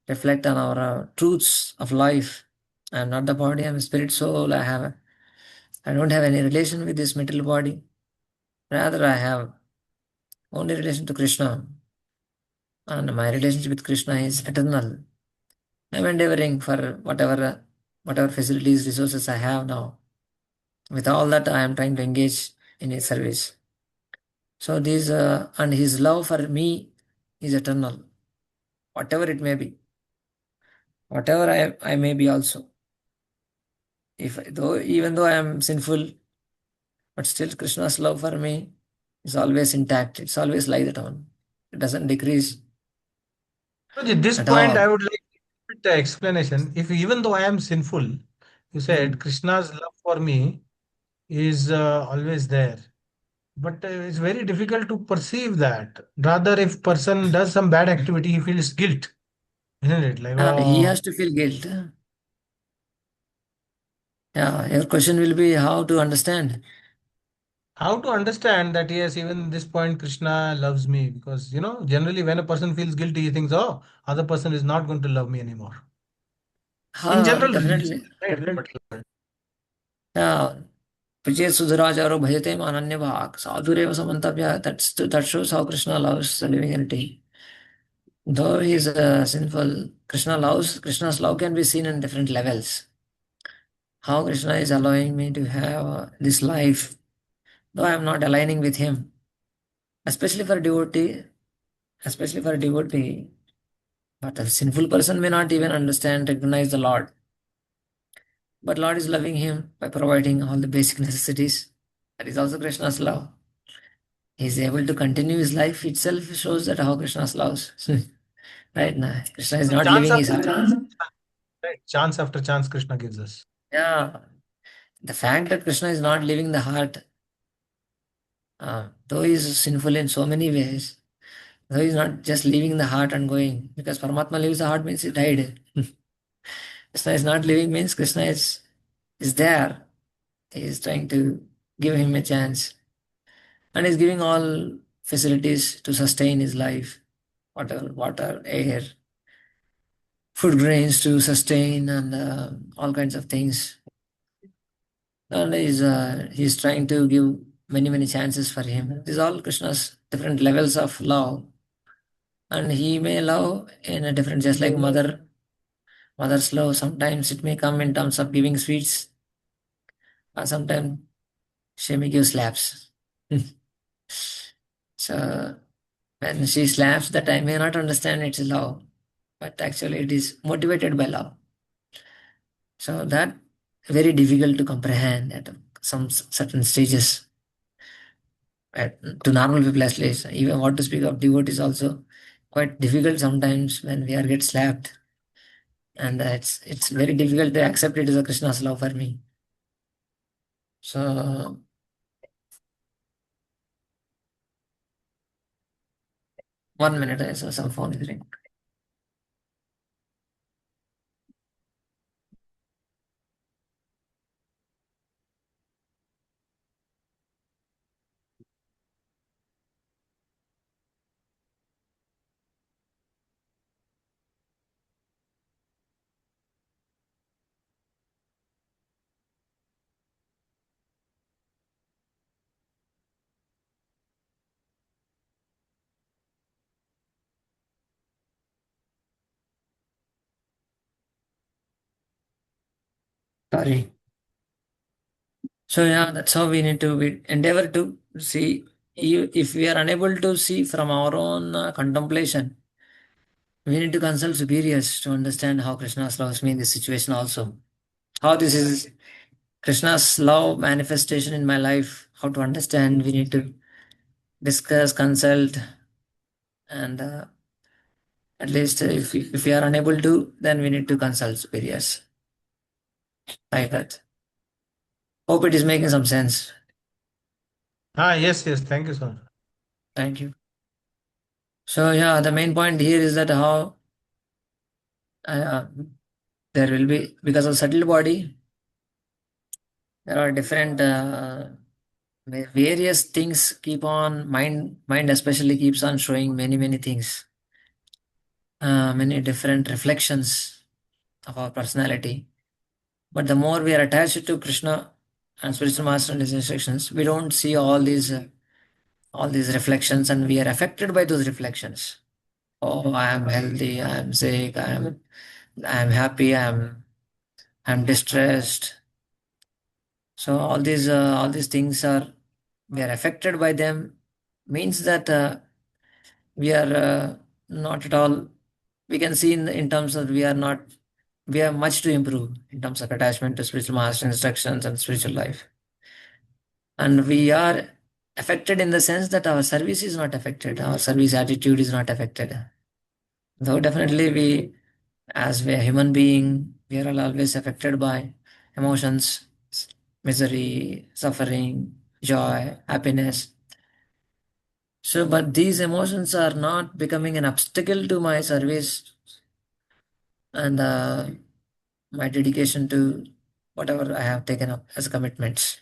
reflect on our truths of life. I'm not the body, I'm a spirit soul. I don't have any relation with this material body. Rather, I have only relation to Krishna. And my relationship with Krishna is eternal. I'm endeavoring for whatever facilities, resources I have now. With all that, I am trying to engage in His service. So this and His love for me is eternal, whatever it may be, whatever I may be also. Even though I am sinful, but still Krishna's love for me is always intact. It's always like that one. It doesn't decrease At this at point, I all. would like the explanation. If even though I am sinful, you said Hmm. Krishna's love for me is always there. But it's very difficult to perceive that. Rather, if person does some bad activity, he feels guilt, isn't it? Like, He oh, has to feel guilt. Yeah, your question will be how to understand. how to understand that, yes, even this point, Krishna loves me. Because, generally when a person feels guilty, he thinks, oh, other person is not going to love me anymore. In general, Definitely. right? Yeah. Vijay Sudhirajaro Bhajate Mananya Bhak. Sadhureva Samantapya. That shows how Krishna loves the living entity. Though he is sinful, Krishna's love can be seen in different levels. How Krishna is allowing me to have this life, though I am not aligning with him. Especially for a devotee, especially for a devotee, but a sinful person may not even understand, recognize the Lord. But Lord is loving him by providing all the basic necessities. That is also Krishna's love. He is able to continue his life itself shows that how Krishna's loves. Right now, Krishna is not Chance living his after heart. chance, right? Chance after chance, Krishna gives us. Yeah, the fact that Krishna is not living the heart, though he is sinful in so many ways, though he is not just leaving the heart and going, because Paramatma leaves the heart means he died. Krishna is not living means Krishna is there. He is trying to give him a chance. And is giving all facilities to sustain his life. Water, air, food grains to sustain and all kinds of things. And he's trying to give many chances for him. These are all Krishna's different levels of love. And he may love in a different, just like mother's love. Sometimes it may come in terms of giving sweets, or sometimes she may give slaps. So when she slaps, that I may not understand it's love, but actually it is motivated by love. So that very difficult to comprehend at some certain stages. To normal people, at least, even what to speak of devotees also, quite difficult sometimes when we are get slapped, and it's very difficult to accept it as a Krishna's love for me. So 1 minute, I saw some phone is ring. Sorry. So yeah, that's how we need to endeavor to see. If we are unable to see from our own contemplation, we need to consult superiors to understand how Krishna loves me in this situation also. How this is Krishna's love manifestation in my life, how to understand, we need to discuss, consult, and at least if we are unable to, then we need to consult superiors. Like that. Hope it is making some sense. Yes, yes. Thank you, sir. Thank you. So yeah, the main point here is that how uh, there will be, because of subtle body, there are different various things keep on mind especially keeps on showing many things, many different reflections of our personality. But the more we are attached to Krishna and spiritual master and his instructions, we don't see all these reflections, and we are affected by those reflections. Oh, I am healthy, I am sick, I am happy, I'm distressed. So all these things are, we are affected by them, means that we are not at all, we can see in terms of we are not, we have much to improve in terms of attachment to spiritual master instructions and spiritual life. And we are affected in the sense that our service is not affected, our service attitude is not affected. Though definitely we, as we are human being, we are all always affected by emotions, misery, suffering, joy, happiness. So, but these emotions are not becoming an obstacle to my service and my dedication to whatever I have taken up as commitments.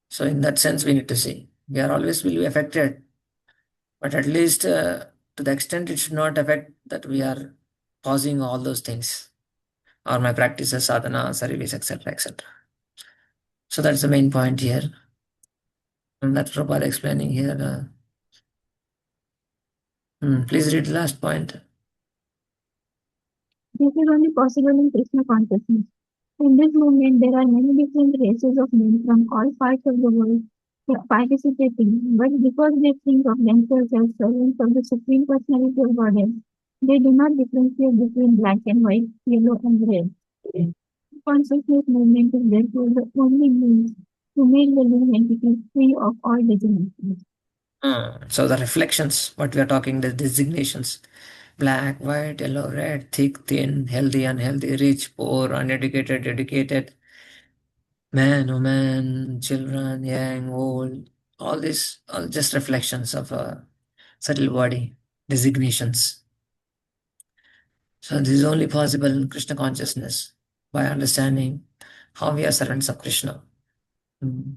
So, in that sense, we need to see we are always will be affected, but at least to the extent it should not affect that we are pausing all those things or my practices, sadhana, service, etc., etc. So that's the main point here, and that's Prabhupada explaining here. Please read the last point. This is only possible in Krishna consciousness. In this movement, there are many different races of men from all parts of the world participating, but because they think of themselves as servants of the Supreme Personality of Godhead, they do not differentiate between black and white, yellow and red. Consciousness movement is therefore the only means to make the living entity free of all designations. So the reflections, what we are talking, the designations, black, white, yellow, red, thick, thin, healthy, unhealthy, rich, poor, uneducated, educated, man, woman, children, young, old, all these, all just reflections of a subtle body, designations. So this is only possible in Krishna consciousness by understanding how we are servants of Krishna. Mm.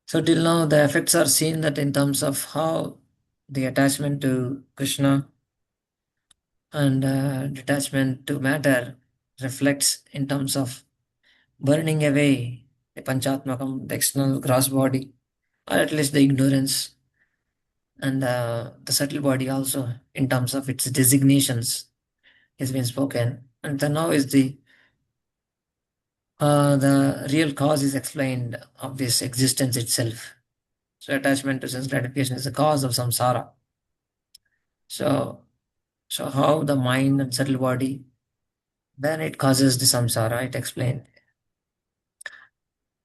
So till now, the effects are seen that in terms of how the attachment to Krishna and detachment to matter reflects in terms of burning away the panchatmakam, the external gross body, or at least the ignorance, and the subtle body also in terms of its designations has been spoken. And then now is the real cause is explained of this existence itself. So attachment to sense gratification is the cause of samsara. So, so how the mind and subtle body, then it causes the samsara, it explained.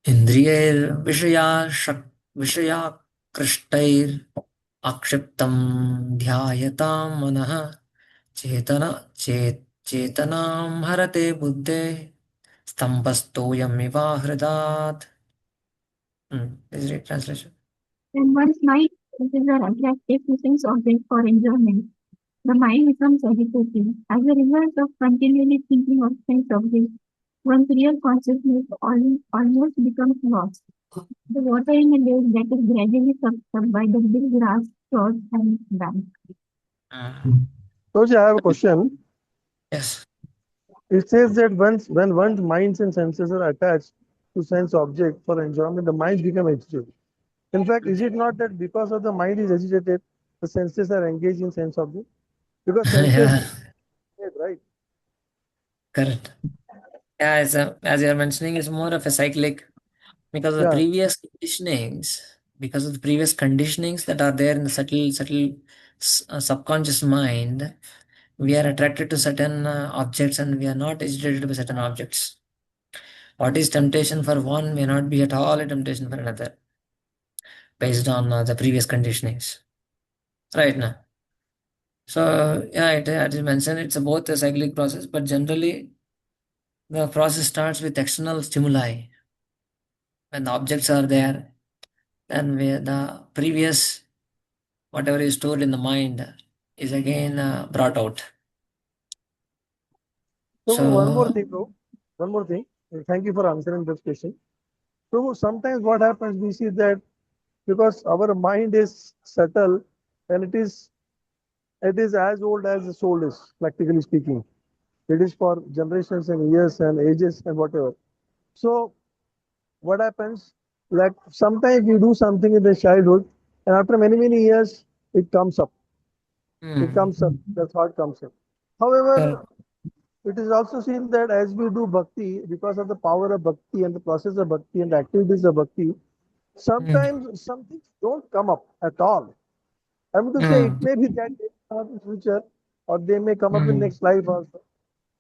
Indriyair Vishaya Krishtair akshiptam dhyayatam manah chetanam harate buddhe stambhastoyam hridat. Is it translation? When one's mind is attracted to sense object for enjoyment, the mind becomes agitated. As a result of continually thinking of sense objects, one's real consciousness almost becomes lost. The water in a lake that is gradually sucked up by the big grass, straws, and bank. Roji, I have a question. Yes. It says that when one's minds and senses are attached to sense object for enjoyment, the mind becomes agitated. In fact, is it not that because of the mind is agitated, the senses are engaged in sense object? Because senses, Yeah, right? correct. Yeah, as you're mentioning, it's more of a cyclic because of the Yeah. because of the previous conditionings that are there in the subtle subconscious mind, we are attracted to certain objects and we are not agitated by certain objects. What is temptation for one may not be at all a temptation for another, based on the previous conditionings. Right now. So, yeah, as you mentioned, it's both a cyclic process, but generally the process starts with external stimuli. When the objects are there, then the previous, whatever is stored in the mind, is again brought out. So one more So, thing, bro. One more thing. Thank you for answering this question. So sometimes what happens, we see that because our mind is subtle and it is as old as the soul is, practically speaking. It is for generations and years and ages and whatever. So what happens? Like sometimes we do something in the childhood, and after many many years, it comes up. It comes up. The thought comes up. correct. However, it is also seen that as we do bhakti, because of the power of bhakti and the process of bhakti and the activities of bhakti, Mm, sometimes some things don't come up at all. I mean to say, it mm, may be that they come up in future, or they may come up in mm, next life also.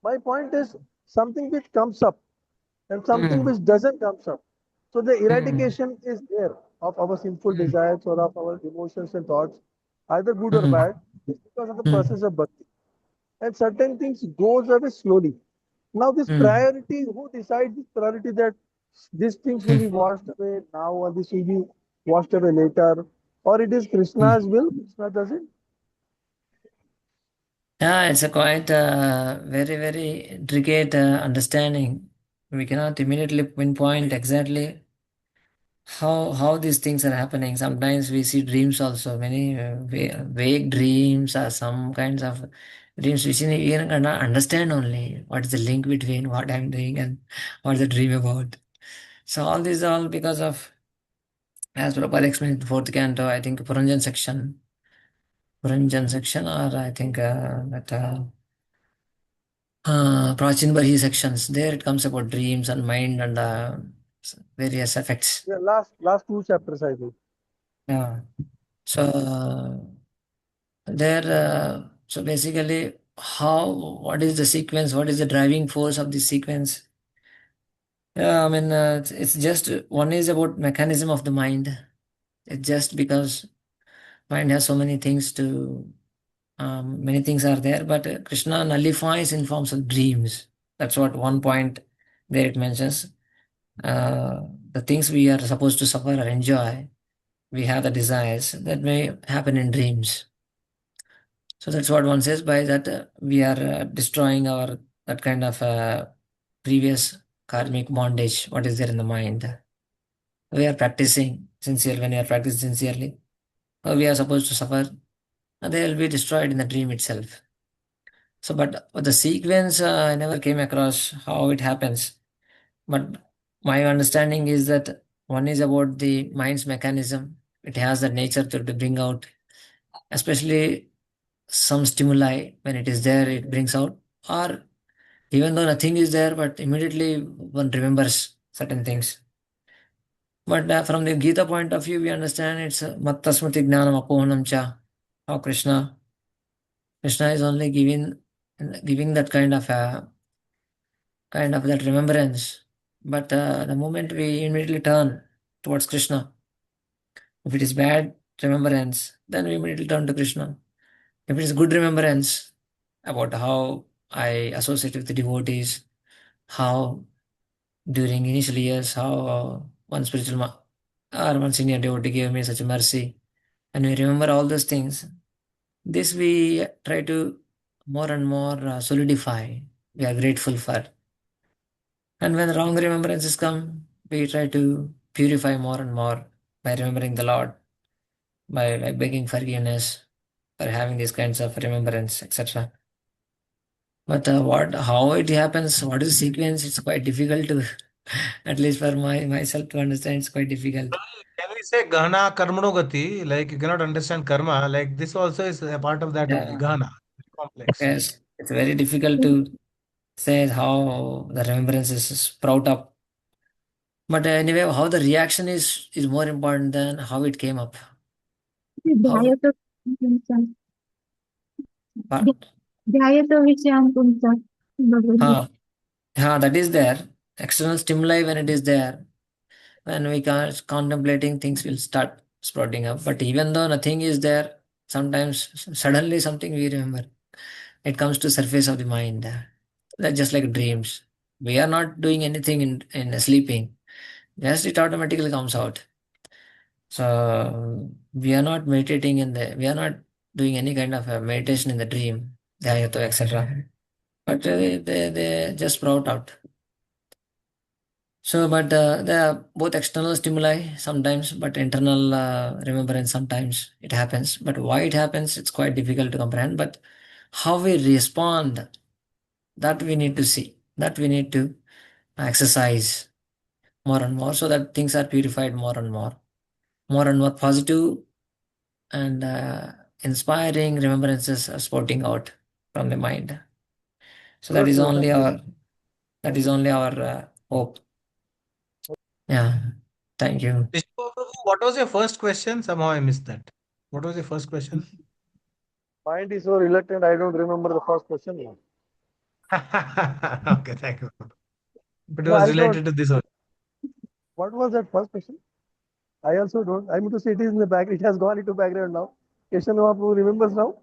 My point is something which comes up and something mm, which doesn't comes up. So the mm, eradication is there of our sinful mm, desires or of our emotions and thoughts, either good or mm, bad, is because of the mm, process of bhakti. And certain things goes away slowly. Now this mm, priority, who decides this priority that these things will be washed away now or this will be washed away later, or it is mm. Krishna's will, Krishna does it? Yeah, it's a quite very, very intricate understanding. We cannot immediately pinpoint exactly how these things are happening. Sometimes we see dreams also, many vague dreams or some kinds of dreams which we cannot understand only what is the link between what I'm doing and what the dream about. So all these are all because of, as Prabhupada explained in the fourth canto, I think Puranjan section, or I think that Prachin Barhi sections. There it comes about dreams and mind and various effects. Yeah, last two chapters I think. Yeah. So there, so basically, what is the sequence? What is the driving force of this sequence? Yeah, I mean, it's just one is about mechanism of the mind. It's just because mind has so many things to, many things are there, but Krishna nullifies in forms of dreams. That's what one point there it mentions. The things we are supposed to suffer or enjoy, we have the desires that may happen in dreams. So that's what one says by that we are destroying our that kind of previous karmic bondage. What is there in the mind? We are practicing sincerely. When we are practicing sincerely, we are supposed to suffer. And they will be destroyed in the dream itself. So, but the sequence I never came across how it happens. But my understanding is that one is about the mind's mechanism. It has the nature to bring out, especially some stimuli. When it is there, it brings out. Or even though nothing is there, but immediately one remembers certain things. But from the Gita point of view, we understand it's mattasmati gnanam apohanam cha. How Krishna is only giving that kind of that remembrance. But the moment we immediately turn towards Krishna, if it is bad, remembrance, then we immediately turn to Krishna. If it is good remembrance about how I associate with the devotees, how during initial years, how one or one senior devotee gave me such a mercy, and we remember all those things. This we try to more and more solidify. We are grateful for. And when wrong remembrances come, we try to purify more and more by remembering the Lord, by begging forgiveness for having these kinds of remembrance, etc. But how it happens, what is the sequence? It's quite difficult to, at least for myself to understand. It's quite difficult. Can we say Gahana Karmano Gati? Like you cannot understand karma. Like this also is a part of that only. Yeah. Gahana. Complex. Yes, it's very difficult to say how the remembrances sprout up. But anyway, how the reaction is more important than how it came up. How ध्यायतो पुंसा but ध्यायतो विषयान् पुंसा Bhagavad Gita. that is there. External stimuli when it is there, when we can contemplating things will start sprouting up. But even though nothing is there, sometimes suddenly something we remember. It comes to surface of the mind. That's just like dreams. We are not doing anything in sleeping. Just it automatically comes out. So we are not meditating we are not doing any kind of a meditation in the dream, dhyato, etc. But they just sprout out. So, but there are both external stimuli sometimes, but internal remembrance sometimes it happens. But why it happens, it's quite difficult to comprehend. But how we respond, that we need to see, that we need to exercise more and more so that things are purified more and more positive and inspiring remembrances are spouting out from the mind. So that Good, is sir. only Thank you. our hope. Yeah. Thank you. What was your first question? Somehow I missed that. What was your first question? Mind is so reluctant, I don't remember the first question now. Okay, thank you. But it No, was I don't. related to this one. What was that first question? I also don't. I mean to say it is in the back. It has gone into background now. Keshav Mahaprabhu remembers now.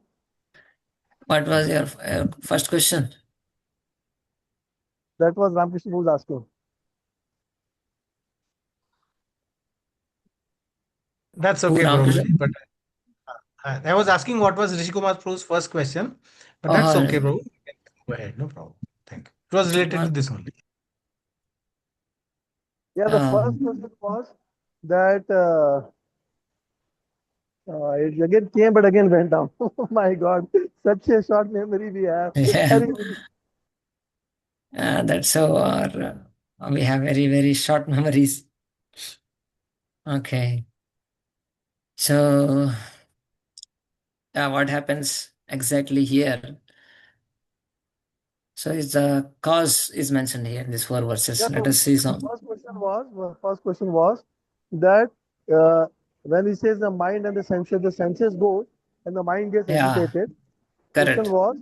What was your first question? That was Ramakrishna who was asking. That's Who okay, Ramakrishna? Prabhuji. But I was asking what was Rishi Kumar Prabhu's first question. But that's Oh, okay, Prabhu. You can go ahead, no problem. Thank you. It was related to this only. Yeah, the first question was that it again came but again went down. Oh my God, such a short memory we have. yeah. Very, That's how we have very, very short memories. Okay. So, what happens exactly here? So, is the cause is mentioned here in these four verses. yeah, Let so us see some. first question was that when he says the mind and the senses go and the mind gets Yeah, educated. Question correct. was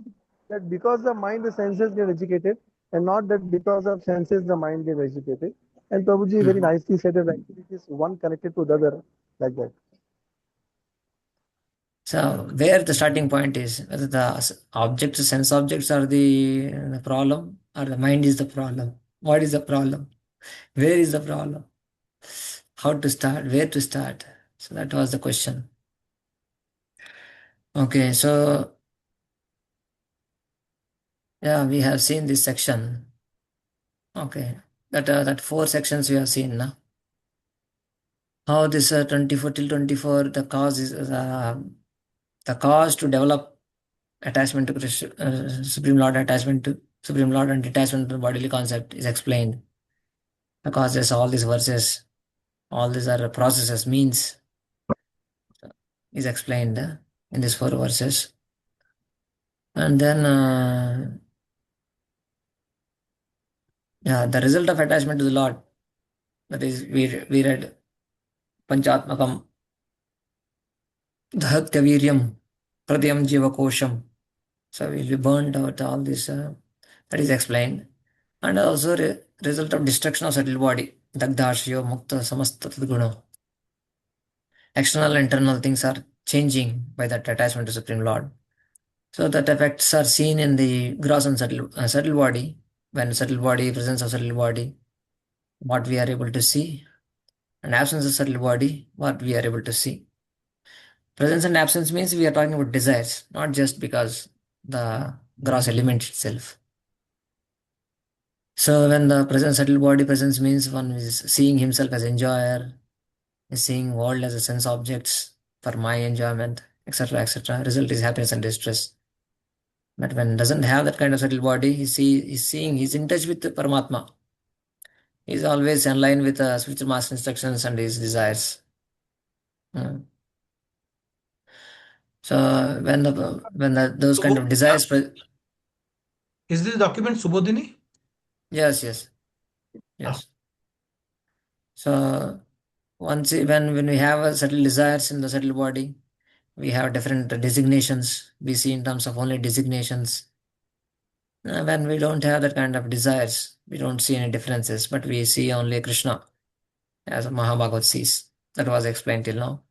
that because the mind, the senses get educated, and not that because of senses the mind gets educated. And Prabhuji very Mhm. nicely said that actually it is one connected to the other, like that. So, where the starting point is, whether the objects, sense objects are the problem or the mind is the problem. What is the problem? Where is the problem? How to start? Where to start? So, that was the question. Okay, so yeah, we have seen this section. Okay, that four sections we have seen now. How this 24 till 24, the cause is the cause to develop attachment to Supreme Lord, attachment to Supreme Lord, and detachment from bodily concept is explained. The causes, all these verses, all these are processes, means is explained in these four verses. And then, yeah, the result of attachment to the Lord. That is, we read Panchatmakam, Dhahatya Viryam, Pradhyam Jivakosham. So we'll be burned out, all this, that is explained. And also result of destruction of subtle body, Dagdashyo Mukta Samasta Tadguna. external internal things are changing by that attachment to Supreme Lord. So that effects are seen in the gross and subtle body. When subtle body, presence of subtle body, what we are able to see, and absence of subtle body, what we are able to see. Presence and absence means we are talking about desires, not just because the gross element itself. So when the presence, subtle body presence means one is seeing himself as enjoyer, is seeing world as a sense objects for my enjoyment, etc., etc. Result is happiness and distress. But when doesn't have that kind of subtle body, he's seeing, he's in touch with the Paramatma. He's always in line with the spiritual master instructions and his desires. Mm. So those kind of desires, Is this document Subodhini? yes. So when we have a subtle desires in the subtle body, we have different designations. We see in terms of only designations. When we don't have that kind of desires, we don't see any differences, but we see only Krishna as Mahabhagavad sees. That was explained till now.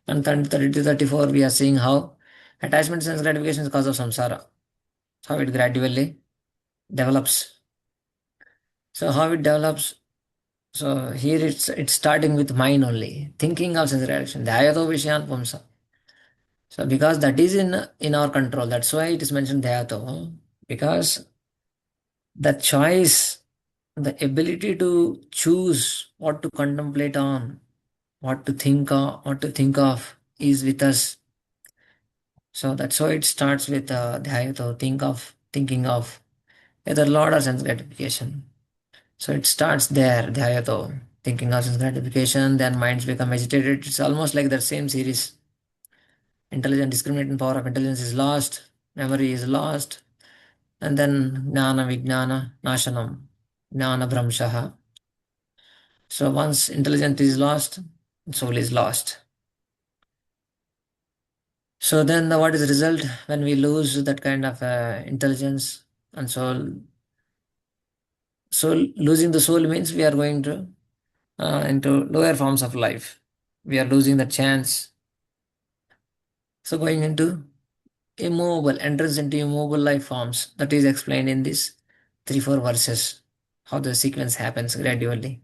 And 30 to 34, we are seeing how attachment sense gratification is cause of samsara, how it gradually develops. So how it develops, so here it's starting with mind only, thinking of sense gratification, dhyato vishayan pumsa. So because that is in our control, that's why it is mentioned dhyato, because the choice, the ability to choose what to contemplate on, what to think of is with us. So that's why it starts with dhyato, thinking of either Lord or sense gratification. So it starts there, dhyato, thinking of sense gratification, then minds become agitated. It's almost like the same series. Intelligent discriminating power of intelligence is lost, memory is lost, and then jnana vijnana nashanam, jnana bhramshaha. So once intelligence is lost, soul is lost. So then what is the result when we lose that kind of intelligence and soul? So losing the soul means we are going to into lower forms of life. We are losing the chance. So going into immovable, entrance into immovable life forms. That is explained in these 3-4 verses, how the sequence happens gradually.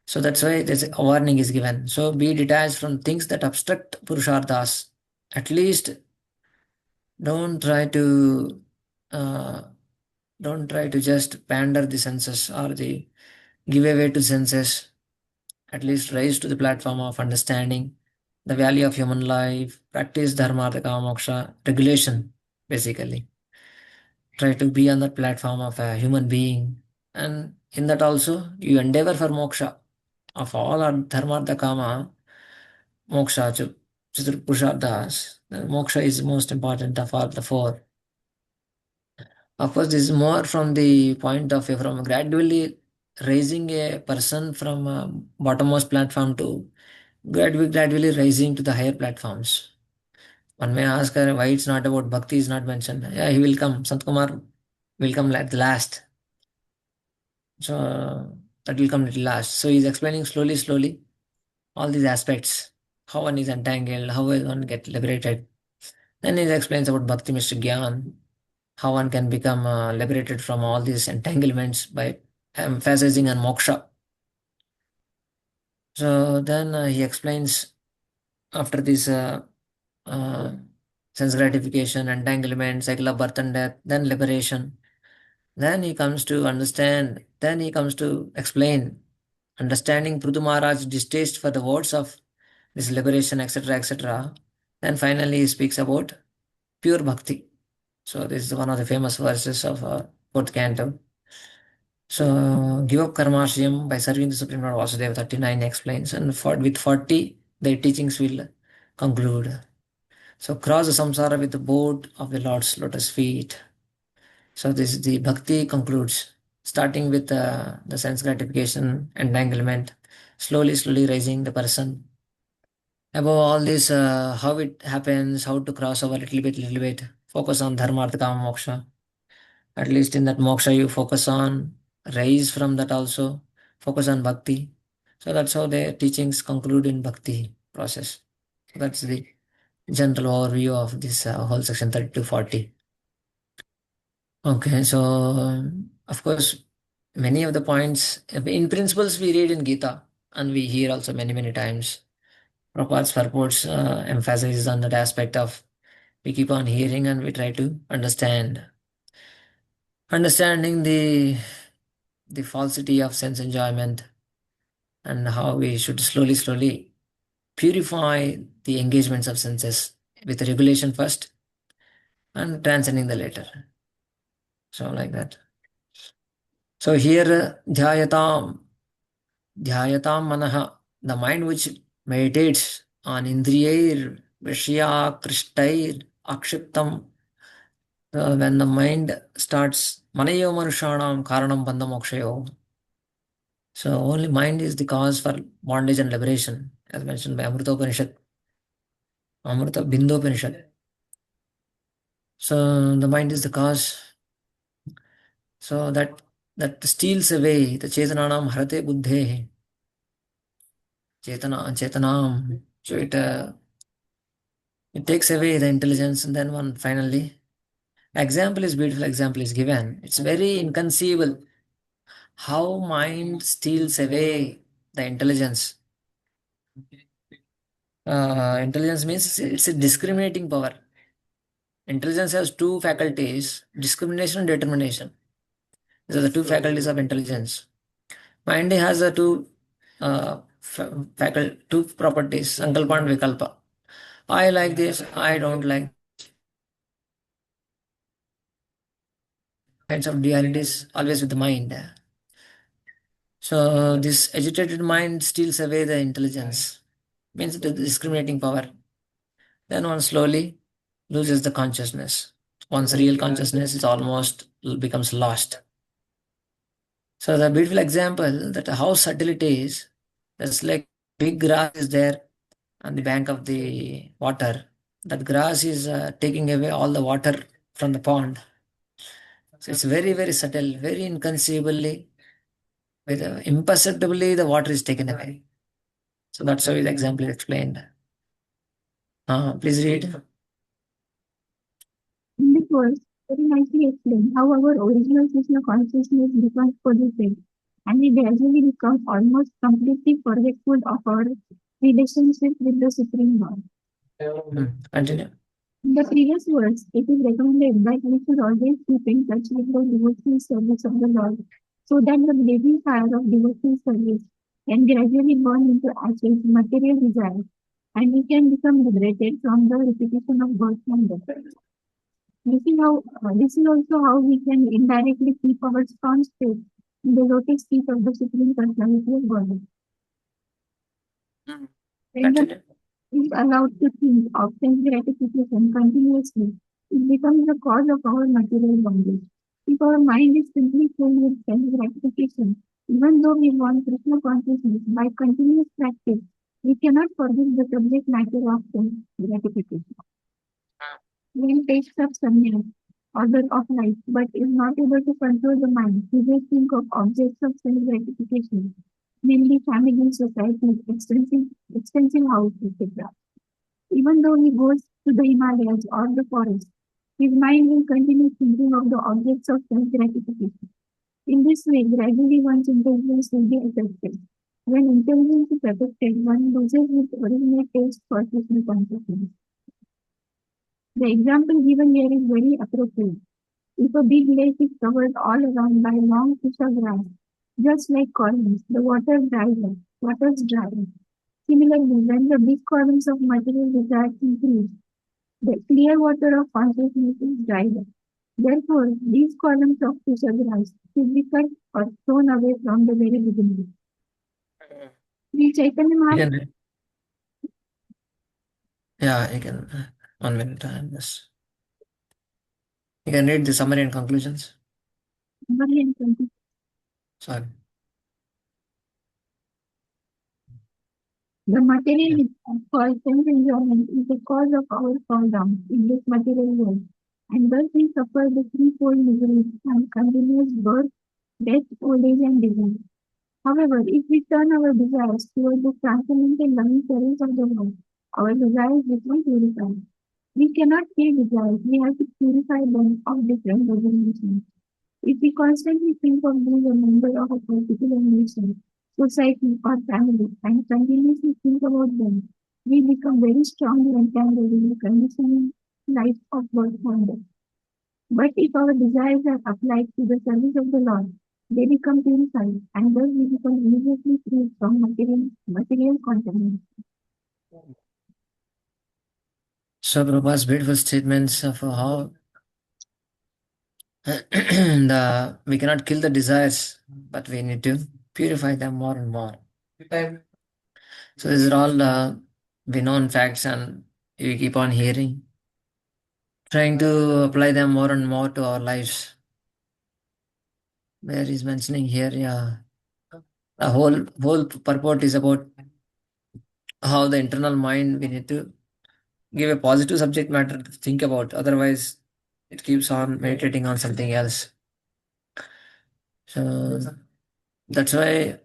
So that's why there's a warning is given. So be detached from things that obstruct Purusharthas. At least don't try to uh, don't try to just pander the senses or the give away to senses. At least rise to the platform of understanding the value of human life, practice dharma, artha, kama, moksha, regulation, basically. Try to be on that platform of a human being. And in that also, you endeavor for moksha. Of all our dharma, artha, kama, moksha, purushadhas, moksha is most important of all the four. Of course, this is more from the point of view from gradually raising a person from a bottommost platform to gradually rising to the higher platforms. One may ask her why it's not about bhakti is not mentioned. Yeah, he will come. Sant Kumar will come at the last. So that will come at last. So he's explaining slowly all these aspects. How one is entangled, how will one get liberated. Then he explains about bhakti Mr. Gyan, how one can become liberated from all these entanglements by emphasizing on moksha. So then he explains after this uh, sense gratification, entanglement, cycle of birth and death, then liberation. Then he comes to understand, then he comes to explain, understanding Prudu Maharaj's distaste for the words of this liberation, etc., etc. Then finally he speaks about pure bhakti. So this is one of the famous verses of fourth canto. So give up karmashriyam by serving the Supreme Lord Vasudeva 39 explains, and with 40 their teachings will conclude. So cross the samsara with the boat of the Lord's lotus feet. So this the bhakti concludes, starting with the sense gratification, entanglement, slowly raising the person. Above all this, how it happens, how to cross over little bit, focus on dharma, artha, kama, moksha. At least in that moksha you focus on, rise from that also, focus on bhakti. So that's how the teachings conclude in bhakti. process. So that's the general overview of this whole section 30 to 40. Okay, so of course, many of the points, in principles, we read in Gita and we hear also many, many times. Prabhupada's purports emphasizes on that aspect of we keep on hearing and we try to understand. Understanding the falsity of sense enjoyment and how we should slowly, slowly purify the engagements of senses with regulation first and transcending the later. So like that. So here, dhyayatam manaha, the mind which meditates on indriyair, vishya, krishtair, akshiptam. When the mind starts, manayo manushanam karanam bandha mokshayo. So only mind is the cause for bondage and liberation, as mentioned by Amrita Upanishad, Amrita Bindopanishad. So the mind is the cause. So that steals away the chetananam harate buddhe. Chetanam. So it takes away the intelligence, and then one finally beautiful example is given. It's very inconceivable how mind steals away the intelligence. Intelligence means it's a discriminating power. Intelligence has two faculties: discrimination and determination. These are the two faculties of intelligence. Mind has the two properties: sankalpa and vikalpa. I like this, I don't like kinds of dualities always with the mind. So this agitated mind steals away the intelligence, means the discriminating power. Then one slowly loses the consciousness. One's real consciousness is almost becomes lost. So the beautiful example that how subtle it is, that's like big grass is there on the bank of the water. That grass is taking away all the water from the pond. So it's very, very subtle, very inconceivably, with imperceptibly the water is taken away. So that's how the example is explained. Please read. In this verse, very nicely explained how our original Krishna consciousness becomes polluted and we gradually become almost completely forgetful of our relationship with the Supreme Lord. Continue. In the previous verse, it is recommended that we should always keep in touch with the devotional service of the Lord so that the blazing fire of devotional service can gradually burn into ashes material desires and we can become liberated from the repetition of birth and death. This is also how we can indirectly keep our strong faith in the lotus feet of the Supreme Personality of Godhead. When the is allowed to think of sense gratification continuously, it becomes the cause of our material bondage. If our mind is simply filled with sense gratification, even though we want Krishna consciousness by continuous practice, we cannot forget the subject matter of sense gratification. When takes up sannyas, order of life, but is not able to control the mind, he will think of objects of sense gratification, mainly family, society, expensive house, etc. Even though he goes to the Himalayas or the forest, his mind will continue thinking of the objects of sense gratification. In this way, gradually one's intelligence will be affected. When intelligence is affected, one loses its original taste for Krishna consciousness. The example given here is very appropriate. If a big lake is covered all around by long Keshav grass, just like columns, the waters dry up. Similarly, when the big columns of material desires increase, the clear water of consciousness is dried up. Therefore, these columns of Keshav grass should be cut or thrown away from the very beginning. Sri Chaitanya Mahaprabhu. Yeah, you can. 1 minute. Yes. You can read the summary and conclusions. Sorry. The material called sense enjoyment is the cause of our fall down in this material world, and thus we suffer the threefold miseries and continuous birth, death, old age, and disease. However, if we turn our desires toward the transcendental loving service of the Lord, our desires become purified. We cannot kill desires, we have to purify them of different denominations. If we constantly think of being a member of a particular nation, society, or family, and continuously think about them, we become very strongly entangled in the conditioning life of birth founder. But if our desires are applied to the service of the Lord, they become purified, and thus we become immediately free from material contamination. So Prabhupada's beautiful statements of how we cannot kill the desires, but we need to purify them more and more. So these are all we known facts, and we keep on hearing, trying to apply them more and more to our lives. Where he's mentioning here, yeah, the whole purport is about how the internal mind we need to give a positive subject matter to think about. Otherwise, it keeps on meditating on something else. So that's why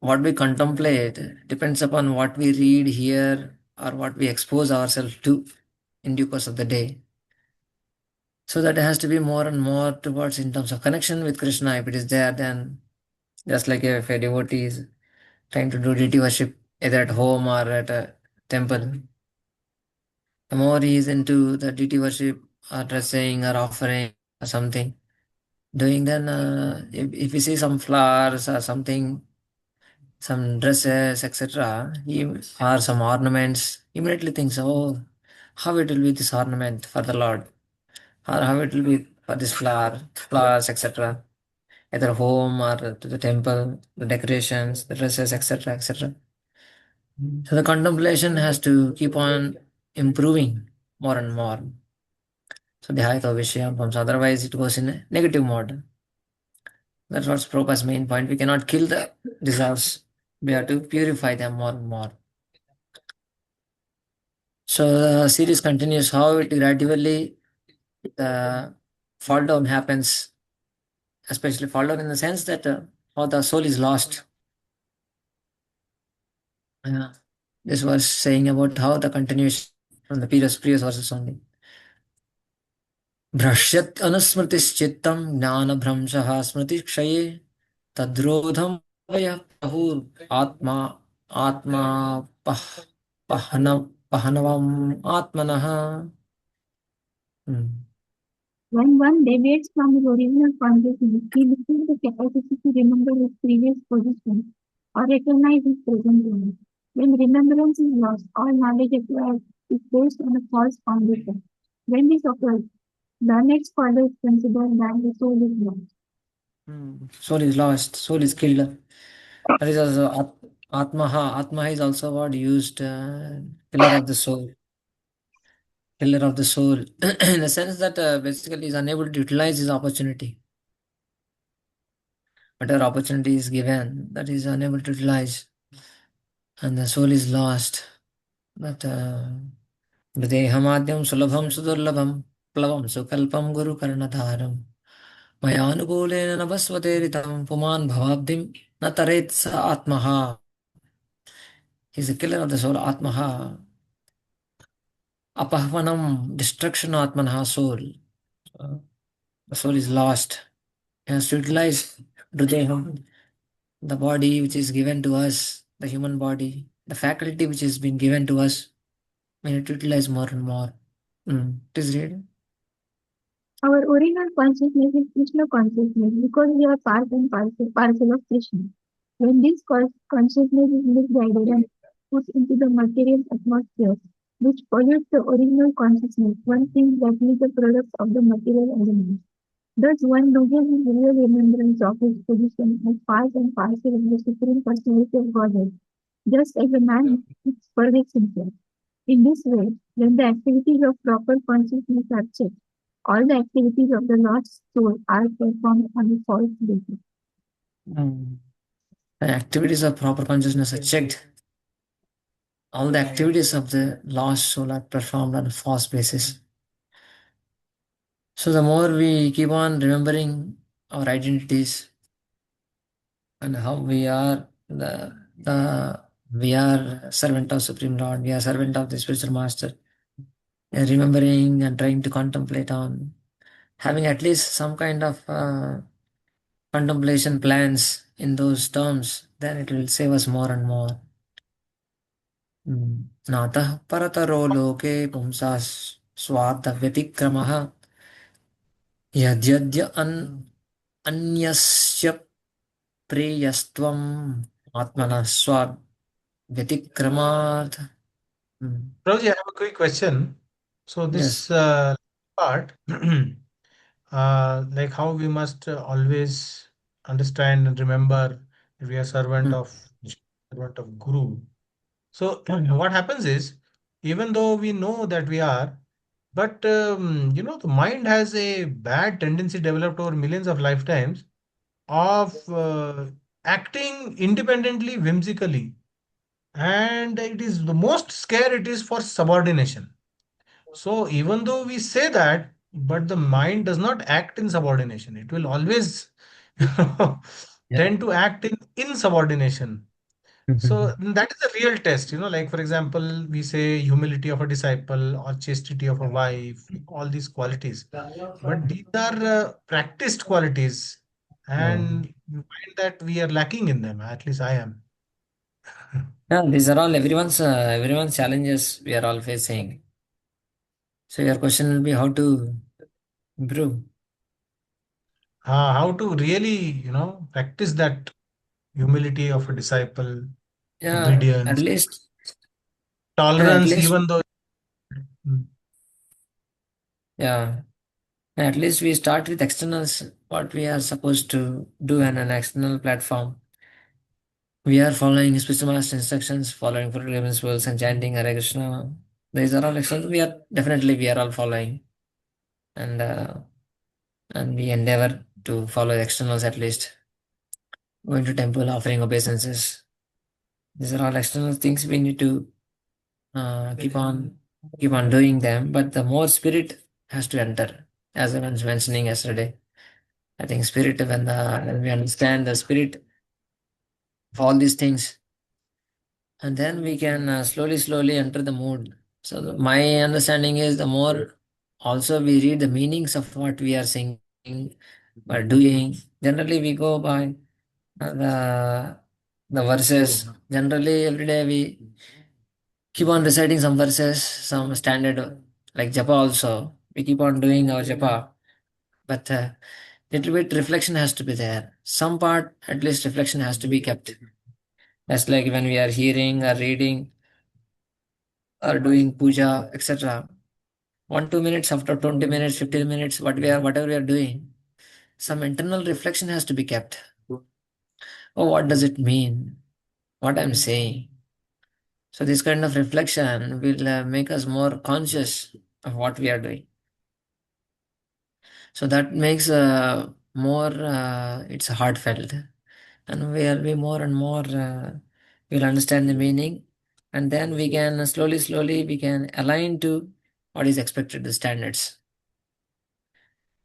what we contemplate depends upon what we read, hear, or what we expose ourselves to in due course of the day. So that has to be more and more towards in terms of connection with Krishna. If it is there, then just like if a devotee is trying to do deity worship either at home or at a temple, the more he is into the deity worship or dressing or offering or something, doing then if you see some flowers or something, some dresses, etc., or some ornaments, immediately thinks, oh, how it will be this ornament for the Lord, or how it will be for this flowers, etc., either home or to the temple, the decorations, the dresses, etc., etc. So the contemplation has to keep on improving more and more. So Dhyayata Vishayam comes, otherwise it goes in a negative mode. That's what's Prabhupada's main point. We cannot kill the desires. We have to purify them more and more. So the series continues how it gradually the fall down happens, especially fall down in the sense that how the soul is lost. This was saying about how the continuation from the previous verses only. भ्रश्यत् अनुस्मृतिश्चित्तं ज्ञानभ्रंशः स्मृतिक्षये तद्रोधं वयः प्रहुर् आत्मा आत्मा पह पहन पहनवम् आत्मनः. When one deviates from his original consciousness, he loses the capacity to remember his previous position or recognize his present one. When remembrance is lost, all knowledge acquired is based on a false foundation. When this occurs, the next scholars consider that the soul is lost. Soul is lost, soul is killed. That is also Atmaha. Atmaha is also a word used, pillar of the soul. Pillar of the soul, in the sense that basically is unable to utilize his opportunity. Whatever opportunity is given, that is unable to utilize, and the soul is lost. But Videhamadyam sulabham sudurlabham plavam sukalpam guru karnadharam mayanukulen navasvateritam puman bhavabdim nataret sa atmaha. He is the killer of the soul, atmaha. Apahvanam, destruction of atmanaha, soul. The soul is lost. He has to utilize Hridayam, the body which is given to us, the human body, the faculty which has been given to us. We need to utilize more and more. It is read. Our original consciousness is Krishna consciousness because we are part and parcel of Krishna. When this consciousness is misguided and put into the material atmosphere, which pollutes the original consciousness, one thinks that he is the product of the material elements. Thus, one loses his real remembrance of his position as part and parcel of the Supreme Personality of Godhead, just as a man forgets himself. In this way, when the activities of proper consciousness are checked, all the activities of the lost soul are performed on a false basis. The activities of proper consciousness are checked. All the activities of the lost soul are performed on a false basis. So the more we keep on remembering our identities, and how we are the we are servant of Supreme Lord, we are servant of the spiritual master. Remembering and trying to contemplate on having at least some kind of contemplation plans in those terms, then it will save us more and more. नातः परतरो लोके पुंसा स्वार्थव्यतिक्रमः यद्यद्य अन्यस्य प्रेयस्त्वम् आत्मनः स्वार्थव्यतिक्रमात्. Prabhuji, I have a quick question. So Yes. this part, like how we must always understand and remember that we are servant of Guru. So what happens is, even though we know that we are, but the mind has a bad tendency developed over millions of lifetimes of acting independently, whimsically, and it is the most scare it is for subordination. So even though we say that, but the mind does not act in subordination. It will always you know, Yeah. tend to act in insubordination. So that is a real test, like for example, we say humility of a disciple or chastity of a wife, all these qualities. But these are practiced qualities, and we find that we are lacking in them. At least I am. Yeah, these are all everyone's challenges we are all facing. So your question will be how to improve. How to really, practice that humility of a disciple, Yeah, at obedience, least, at tolerance, least, even though. Mm. yeah, at least we start with externals, what we are supposed to do on an external platform. We are following spiritual master instructions, following Four principles, and chanting Hare Krishna. These are all external. We are all following, and we endeavor to follow the externals at least. Going to temple, offering obeisances. These are all external things we need to keep on doing them. But the more spirit has to enter, as I was mentioning yesterday. I think spirit when we understand the spirit of all these things, and then we can slowly enter the mood. So my understanding is the more also we read the meanings of what we are singing or doing. Generally, we go by the verses. Generally, every day we keep on reciting some verses, some standard like japa. Also, we keep on doing our japa, but little bit reflection has to be there. Some part, at least, reflection has to be kept. That's like when we are hearing or reading or doing puja, etc. 1 2 minutes after 20 minutes, 15 minutes, whatever we are doing, some internal reflection has to be kept. Oh, what does it mean? What I'm saying? So this kind of reflection will make us more conscious of what we are doing. So that makes more it's heartfelt, and we'll be more and more we'll understand the meaning, and then we can slowly we can align to what is expected the standards.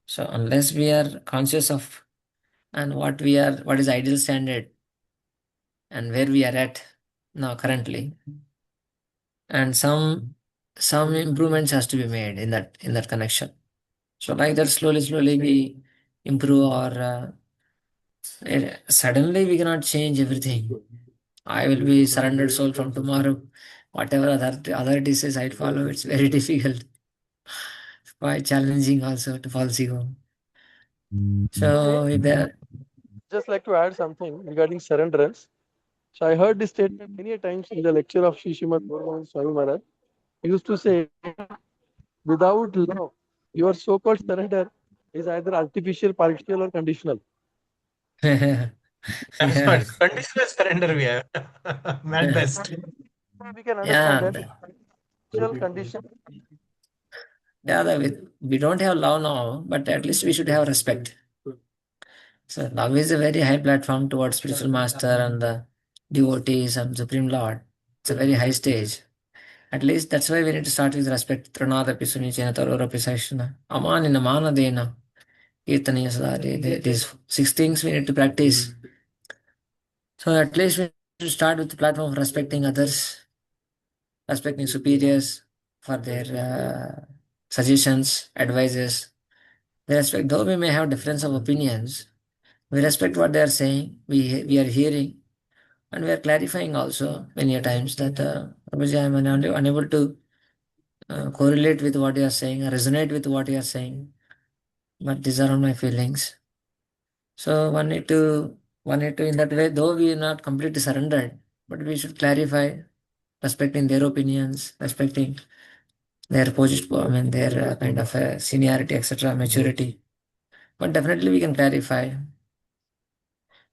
So unless we are conscious of and what is ideal standard and where we are at now currently, and some improvements has to be made in that connection. So like that slowly we improve our suddenly we cannot change everything. I will be surrendered soul from tomorrow. Whatever authority says I'd follow, it's very difficult. It's quite challenging also to fall ego. So if there Just like to add something regarding surrenderance. So I heard this statement many times in the lecture of Sri Srimad Bhagavatam Swami Maharaj. He used to say, without love, your so-called surrender is either artificial, partial, or conditional. That is what yes. conditional surrender we have. At best. We can understand Yeah, that partial condition. yeah, we don't have love now, but at least we should have respect. So love is a very high platform towards spiritual master and the devotees and Supreme Lord. It's a very high stage. At least that's why we need to start with respect. Pranadapi sunichena tarorapi saishana. Amanina manadena. Kirtaniya sadare. These 6 things we need to practice. So at least we should start with the platform of respecting others, respecting superiors for their suggestions, advices. We respect, though we may have difference of opinions, we respect what they are saying. We are hearing and we are clarifying also many a times that Prabhuji, I am unable to correlate with what you are saying, or resonate with what you are saying, but these are all my feelings. So one need to in that way, though we are not completely surrendered, but we should clarify, respecting their opinions, respecting their position, I mean their kind of seniority, etc., maturity. But definitely we can clarify.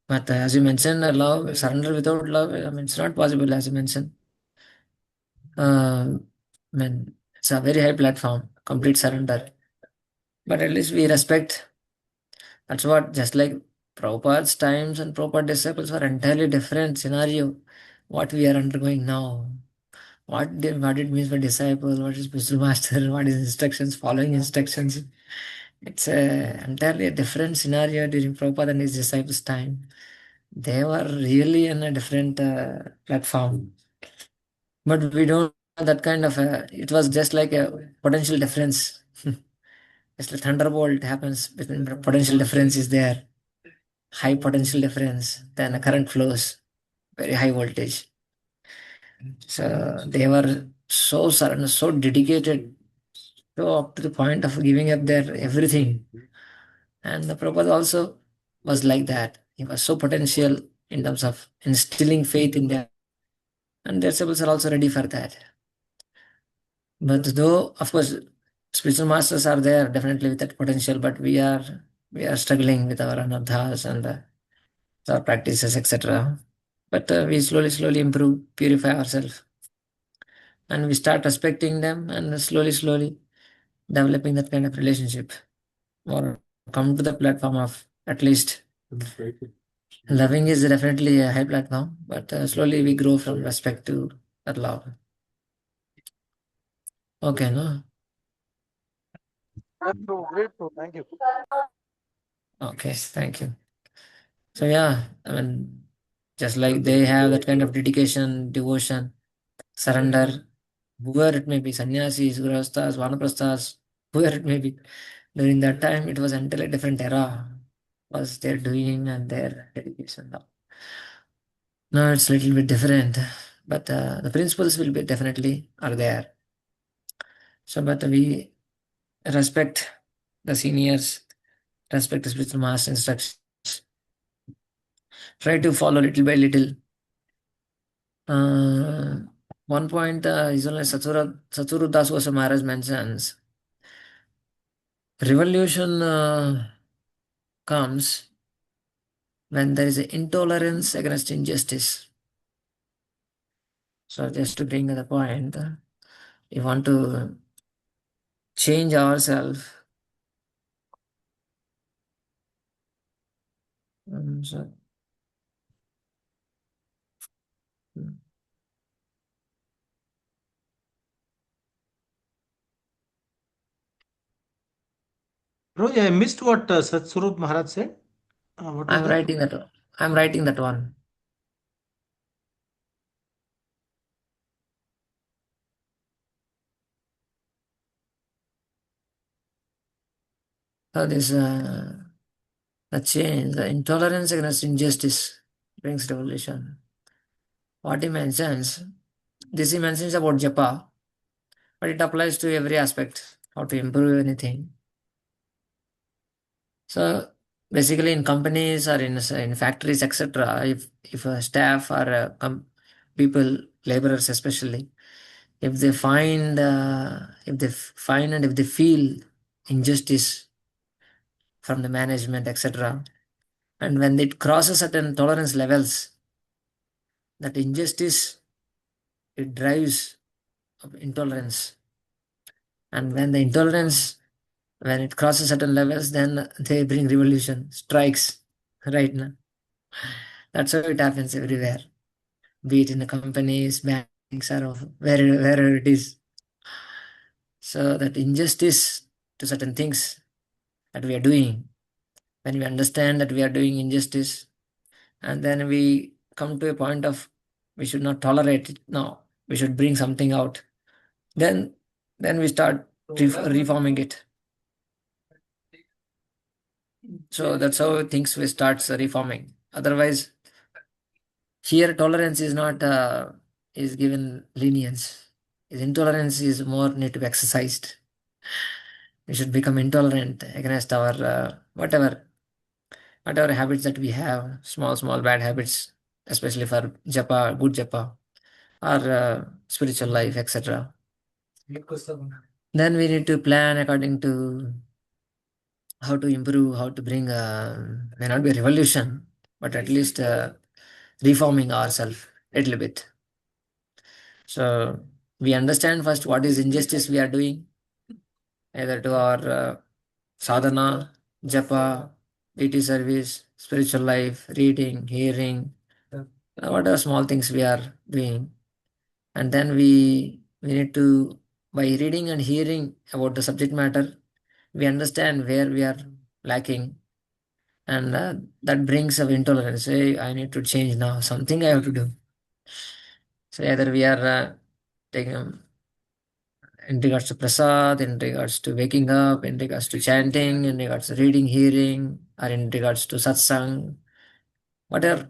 But as you mentioned, love, surrender without love, I mean, it's not possible, as you mentioned. I mean, it's a very high platform, complete surrender. But at least we respect. That's what, just like Prabhupada's times and Prabhupada disciples were entirely different scenario. What we are undergoing now. What it means for disciple, what is spiritual master, what is instructions, following instructions. It's entirely a different scenario during Prabhupada and his disciples' time. They were really in a different platform. But we don't have that kind of it was just like a potential difference. It's like thunderbolt happens between potential difference is there. High potential difference, then the current flows, very high voltage. So they were so surrendered, so dedicated, so up to the point of giving up their everything. And the Prabhupada also was like that. He was so potential in terms of instilling faith in them. And their disciples are also ready for that. But though, of course, spiritual masters are there definitely with that potential, but we are struggling with our anarthas and our practices, etc. But we slowly improve, purify ourselves, and we start respecting them, and slowly developing that kind of relationship, or come to the platform of at least loving is definitely a high platform, but slowly we grow from respect to that love. Okay, no? That's so great, bro. Thank you. Okay, thank you. So yeah, I mean, just like they have that kind of dedication, devotion, surrender, whoever it may be, sannyasis, grahasthas, vanaprasthas, whoever it may be. During that time, it was entirely different era. Was their doing and their dedication. Now it's a little bit different, but the principles will be definitely are there. So, but we respect the seniors, respect the spiritual master instructions, try to follow little by little. Uh, One point is only Satsuru Das Goswami Maharaj mentions revolution comes when there is an intolerance against injustice. So just to bring the point, we want to change ourselves. So, Roy, I missed what Satswarup Maharaj said. What was I'm that? writing that. I'm writing that one. So this the change, the intolerance against injustice brings revolution. What he mentions, this he mentions about japa, but it applies to every aspect, how to improve anything. So basically, in companies or in factories, etc., if a staff or people, laborers especially, if they find and if they feel injustice from the management, etc., and when it crosses certain tolerance levels, that injustice, it drives of intolerance, and when the intolerance, when it crosses certain levels, then they bring revolution, strikes, right now. That's how it happens everywhere, be it in the companies, banks, or wherever it is. So that injustice to certain things that we are doing, when we understand that we are doing injustice, and then we come to a point of we should not tolerate it now, we should bring something out, then we start reforming it. So that's how things will start reforming. Otherwise, here tolerance is not is given lenience. His intolerance is more need to be exercised. We should become intolerant against our whatever habits that we have, small bad habits, especially for japa, good japa, or spiritual life, etc. Then we need to plan according to how to improve, how to bring, may not be a revolution, but at least reforming ourselves a little bit. So we understand first what is injustice we are doing, either to our sadhana, japa, deity service, spiritual life, reading, hearing, what are small things we are doing. And then we need to, by reading and hearing about the subject matter, we understand where we are lacking, and that brings of intolerance. Say, I need to change now, something I have to do. So either we are taking in regards to prasad, in regards to waking up, in regards to chanting, in regards to reading, hearing, or in regards to satsang, whatever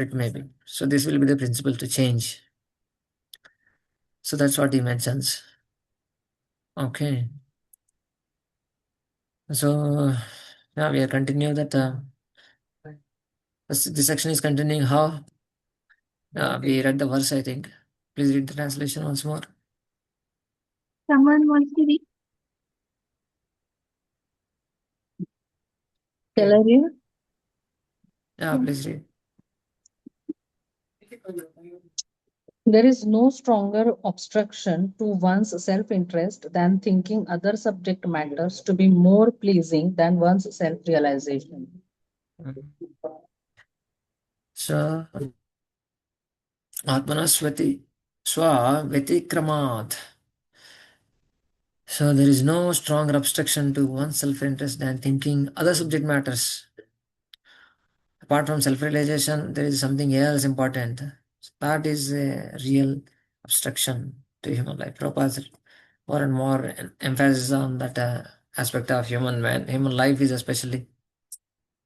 it may be. So this will be the principle to change. So that's what he mentions. Okay. So now we are continue that this section is continuing how we read the verse, I think. Please read the translation once more. Someone wants to read? Shall I read? Yeah, please read. There is no stronger obstruction to one's self-interest than thinking other subject matters to be more pleasing than one's self-realization. So Atmana Swa Vyatikramat. So there is no stronger obstruction to one's self-interest than thinking other subject matters. Apart from self-realization, there is something else important. That is a real obstruction to human life. Prabhupada more and more emphasis on that aspect of human man. Human life is especially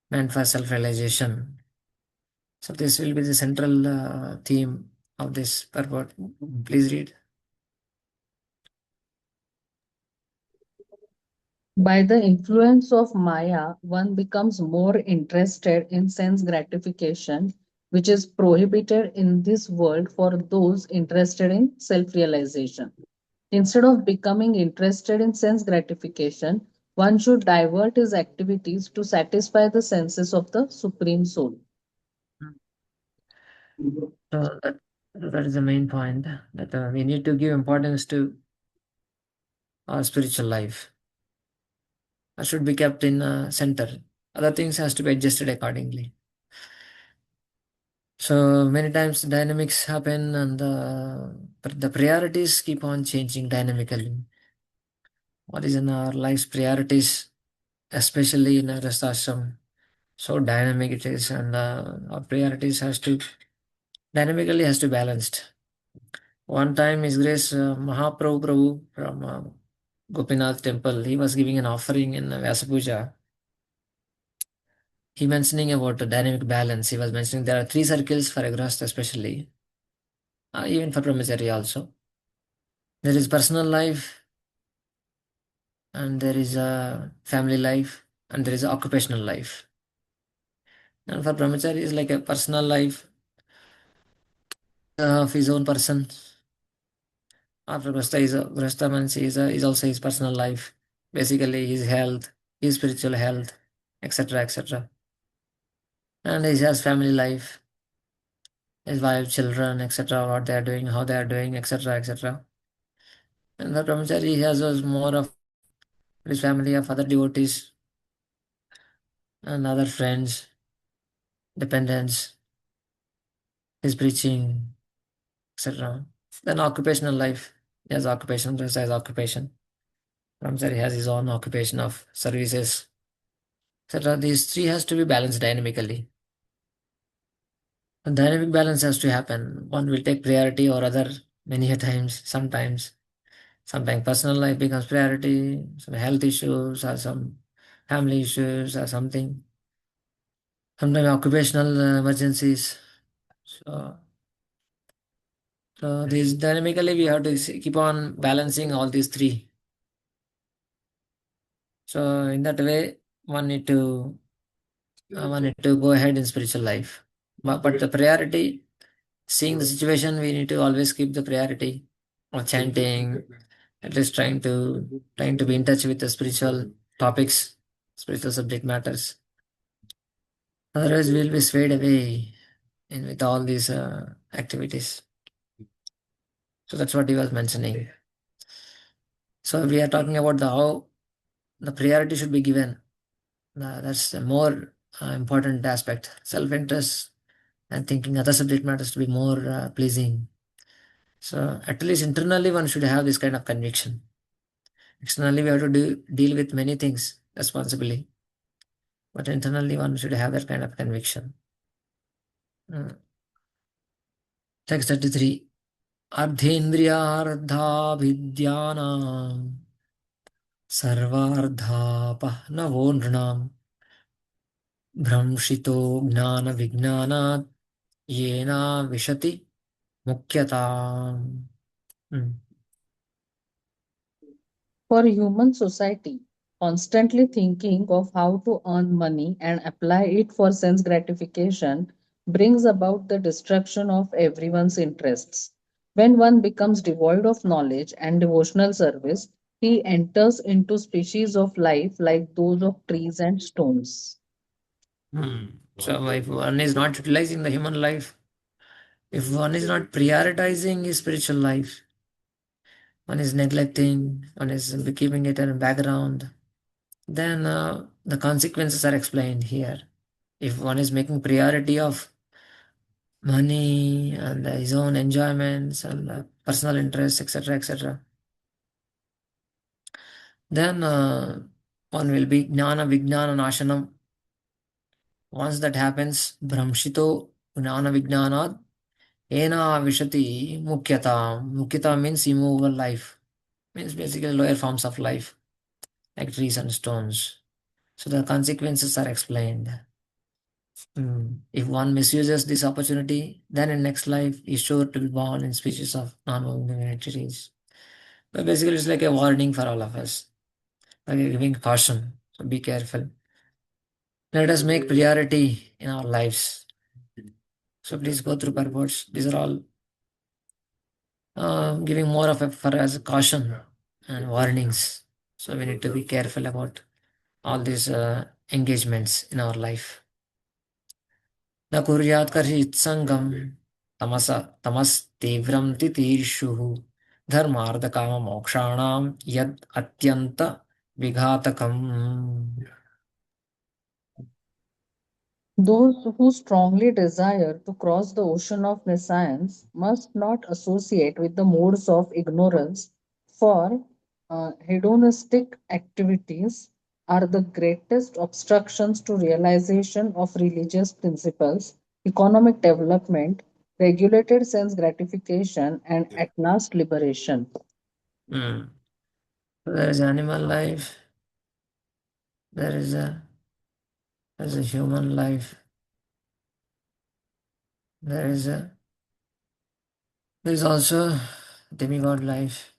meant for self-realization. So this will be the central theme of this purport. Please read. By the influence of Maya, one becomes more interested in sense gratification, which is prohibited in this world for those interested in self-realization. Instead of becoming interested in sense gratification, one should divert his activities to satisfy the senses of the Supreme Soul. So that is the main point, that we need to give importance to our spiritual life. That should be kept in center. Other things has to be adjusted accordingly. So many times dynamics happen, and the priorities keep on changing dynamically. What is in our life's priorities, especially in our ashram, so dynamic it is, and our priorities dynamically has to be balanced. One time His Grace Mahaprabhu from Gopinath temple, he was giving an offering in Vyasa Puja. He mentioning about the dynamic balance. He was mentioning there are three circles for a grahastha especially, even for brahmachari also. There is personal life, and there is a family life, and there is a occupational life. And for brahmachari is like a personal life of his own person. After grahastha means is also his personal life, basically his health, his spiritual health, etc., etc. And he has family life, his wife, children, etc., what they are doing, how they are doing, etc., etc. And for brahmachari, he has more of his family of other devotees and other friends, dependents, his preaching, etc. Then occupational life, he has occupation, rest has occupation. Brahmachari has his own occupation of services, etc. These three has to be balanced dynamically. A dynamic balance has to happen. One will take priority or other many a times, sometimes. Sometimes personal life becomes priority, some health issues or some family issues or something. Sometimes occupational emergencies. So, so this dynamically we have to keep on balancing all these three. So in that way, one need to go ahead in spiritual life. But the priority, seeing the situation, we need to always keep the priority of chanting, at least trying to be in touch with the spiritual topics, spiritual subject matters. Otherwise, we'll be swayed away with all these activities. So that's what he was mentioning. So we are talking about how the priority should be given. That's a more important aspect. Self-interest and thinking other subject matters to be more pleasing. So at least internally one should have this kind of conviction. Externally we have to deal with many things responsibly. But internally one should have that kind of conviction. Text 33. Ardhendriyardha सर्वार्धापहनवो नृणाम् भ्रंशितो ज्ञानविज्ञानात् येना विशति मुख्यताम्. For human society, constantly thinking of how to earn money and apply it for sense gratification brings about the destruction of everyone's interests. When one becomes devoid of knowledge and devotional service, he enters into species of life like those of trees and stones. So if one is not utilizing the human life, if one is not prioritizing his spiritual life, one is neglecting, one is keeping it in the background, then the consequences are explained here. If one is making priority of money and his own enjoyments and personal interests, etc., etc., then one will be jnana vijnana nashanam. Once that happens, bhramshito jnana vijnanad ena vishati mukyata. Mukyata means immovable life, means basically lower forms of life like trees and stones. So the consequences are explained. If one misuses this opportunity, then in next life is sure to be born in species of non-moving entities. But basically, it's like a warning for all of us, like giving caution. So be careful. Let us make priority in our lives. So please go through purports. These are all giving more of a for as caution and warnings. So we need to be careful about all these engagements in our life. न कुर्यात् कर्हित् सङ्गं तमस्तीव्रं तितीर्षुः धर्मार्थकाममोक्षाणां यद् अत्यन्त विघातकम्. Those who strongly desire to cross the ocean of nescience must not associate with the modes of ignorance, for hedonistic activities are the greatest obstructions to realization of religious principles, economic development, regulated sense gratification, and at last liberation. So there is animal life, there is a human life, there is also demigod life,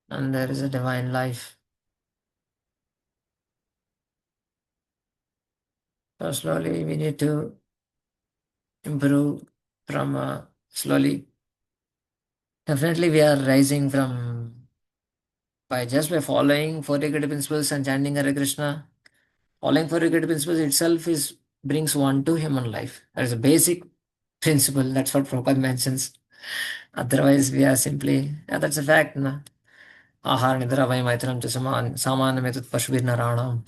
and there is a divine life. So slowly we need to improve from slowly. Definitely we are rising from by following four regulative principles and chanting Hare Krishna. Following four regulative principles itself is brings one to human life. That is a basic principle. That's what Prabhupada mentions. Otherwise, we are simply, yeah, that's a fact. Na? Ahar nidra vai maitram cha saman metut pashubir naranam.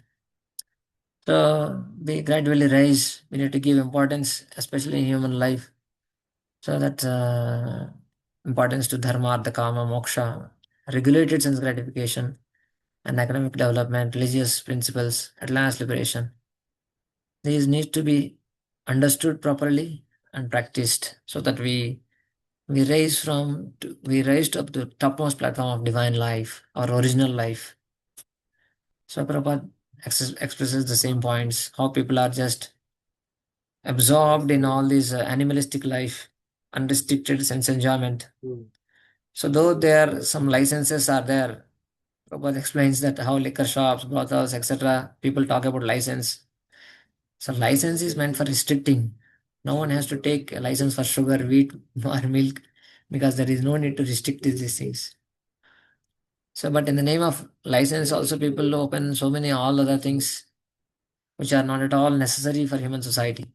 So we gradually rise. We need to give importance, especially in human life. So that importance to dharma, artha, kama, moksha, regulated sense gratification, and economic development, religious principles, at last liberation. these need to be understood properly and practiced, so that we raised up to the topmost platform of divine life, our original life. So Prabhupada expresses the same points, how people are just absorbed in all this animalistic life, unrestricted sense enjoyment. So though there some licenses are there, Prabhupada explains that how liquor shops, brothels, etc., people talk about license. So license is meant for restricting. No one has to take a license for sugar, wheat, or milk, because there is no need to restrict these things. So, but in the name of license, also people open so many all other things which are not at all necessary for human society,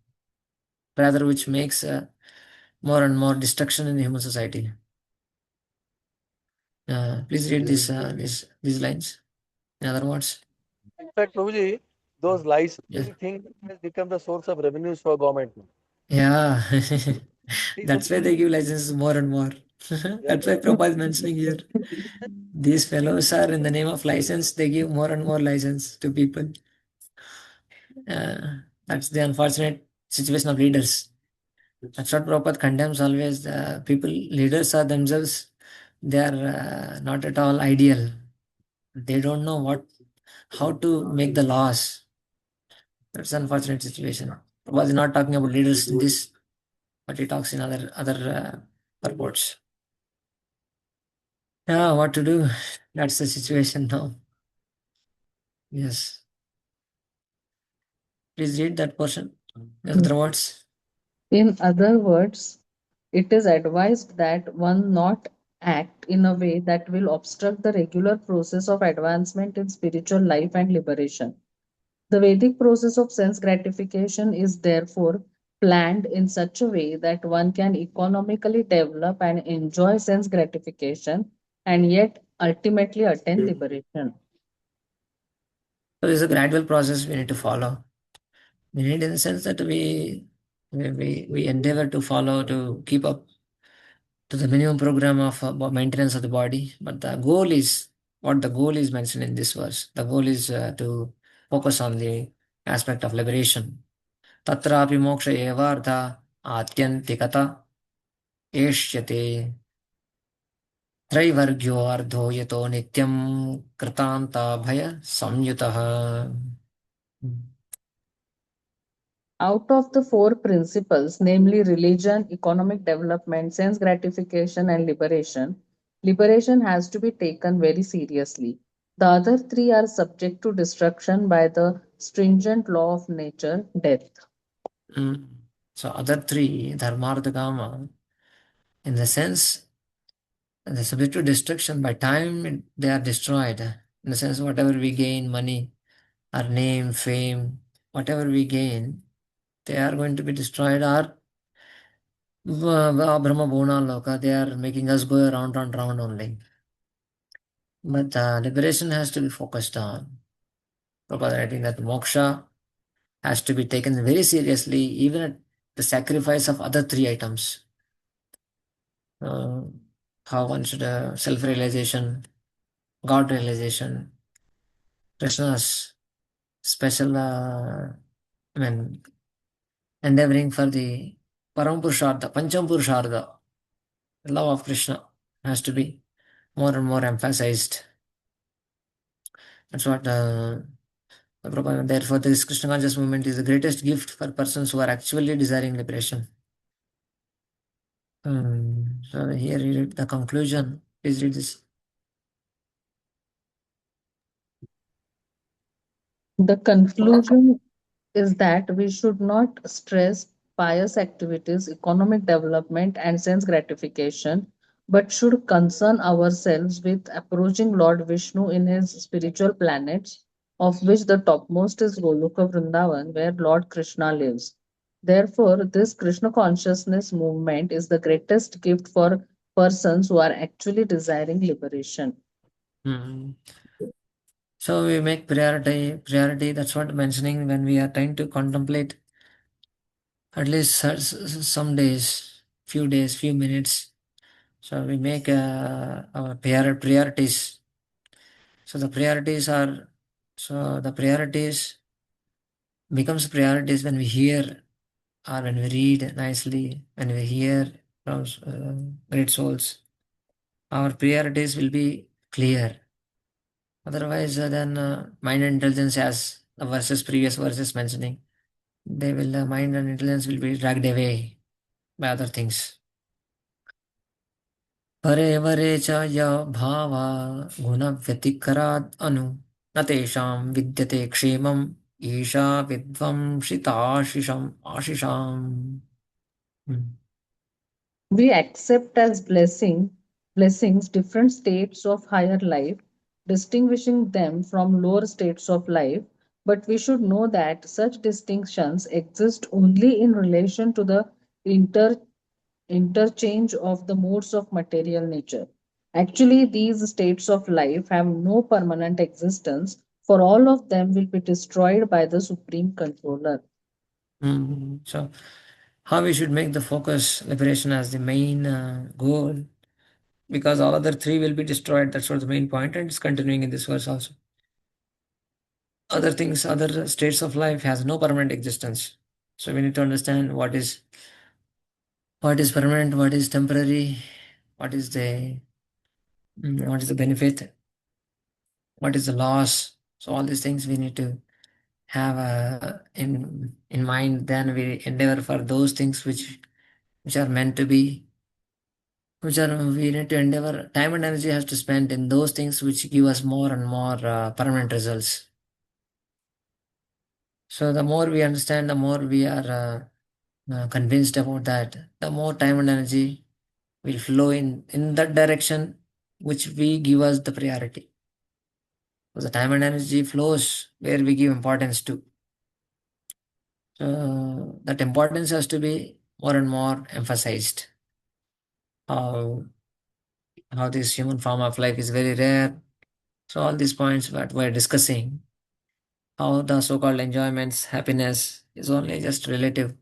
rather which makes more and more destruction in the human society. Please read these lines. In other words, In fact, Prabhuji, those yes. licensing things has become the source of revenues for government. Yeah, See, that's why they give licenses more and more. That's why Prabhupada is mentioning here. These fellows are in the name of license, they give more and more license to people. That's the unfortunate situation of leaders. That's what Prabhupada condemns always. The people, leaders are themselves, they are not at all ideal. They don't know how to make the laws. That's an unfortunate situation. Prabhupada is not talking about leaders in this, but he talks in other purports. Yeah, what to do? That's the situation now. Yes. Please read that portion. In other words. In other words, it is advised that one not act in a way that will obstruct the regular process of advancement in spiritual life and liberation. The Vedic process of sense gratification is therefore planned in such a way that one can economically develop and enjoy sense gratification and yet ultimately attain liberation. So this is a gradual process we need to follow. We need in the sense that we endeavor to follow, to keep up to the minimum program of maintenance of the body. But the goal is what the goal is mentioned in this verse. The goal is to focus on the aspect of liberation. Tatrapi moksha evartha atyantikata eshyate त्रैवर्ग्यो अर्धो यतो नित्यं कृतान्ता भय संयुतः. Out of the four principles, namely religion, economic development, sense gratification, and liberation, liberation has to be taken very seriously. The other three are subject to destruction by the stringent law of nature, death. So other three, dharmartha kama, in the sense they're subject to destruction. By time they are destroyed. In the sense whatever we gain, money, our name, fame, whatever we gain, they are going to be destroyed. Or Brahma Bhuna Loka, they are making us go around and round only. But liberation has to be focused on. Prabhupada writing that moksha has to be taken very seriously, even at the sacrifice of other three items. Uh, how one should self-realization, God realization, Krishna's special, endeavoring for the Param Purushartha, Pancham Purushartha, the love of Krishna has to be more and more emphasized. That's what therefore, this Krishna conscious movement is the greatest gift for persons who are actually desiring liberation. So here you read the conclusion. Please read this. The conclusion is that we should not stress pious activities, economic development, and sense gratification, but should concern ourselves with approaching Lord Vishnu in his spiritual planets, of which the topmost is Goloka Vrindavan, where Lord Krishna lives. Therefore, this Krishna consciousness movement is the greatest gift for persons who are actually desiring liberation. Hmm. So we make priority. That's what I'm mentioning when we are trying to contemplate at least some days, few minutes. So we make our priorities. So the priorities becomes priorities when we hear or when we read nicely, when we hear from great souls. Our priorities will be clear. Otherwise, then mind and intelligence, as the verses, previous verses mentioning, they will, mind and intelligence will be dragged away by other things. परे वरे च य भावा गुणव्यतिकरात् अनु न तेषां विद्यते क्षेमम् Isha विद्वंसिताशिषम् आशिषाम्. We accept as blessings different states of higher life, distinguishing them from lower states of life, but we should know that such distinctions exist only in relation to the interchange of the modes of material nature. Actually, these states of life have no permanent existence, for all of them will be destroyed by the Supreme Controller. So, how we should make the focus liberation as the main goal, because all other three will be destroyed. That's what the main point, and it's continuing in this verse also. Other things, other states of life has no permanent existence. So we need to understand what is permanent, what is temporary, what is the benefit, what is the loss. So all these things we need to have in mind. Then we endeavor for those things which are meant to be, we need to endeavor. Time and energy has to spend in those things which give us more and more permanent results. So the more we understand, the more we are convinced about that, the more time and energy will flow in that direction which we give us the priority. So the time and energy flows where we give importance to. So that importance has to be more and more emphasized. How this human form of life is very rare. So all these points that we're discussing, how the so-called enjoyments, happiness is only just relative.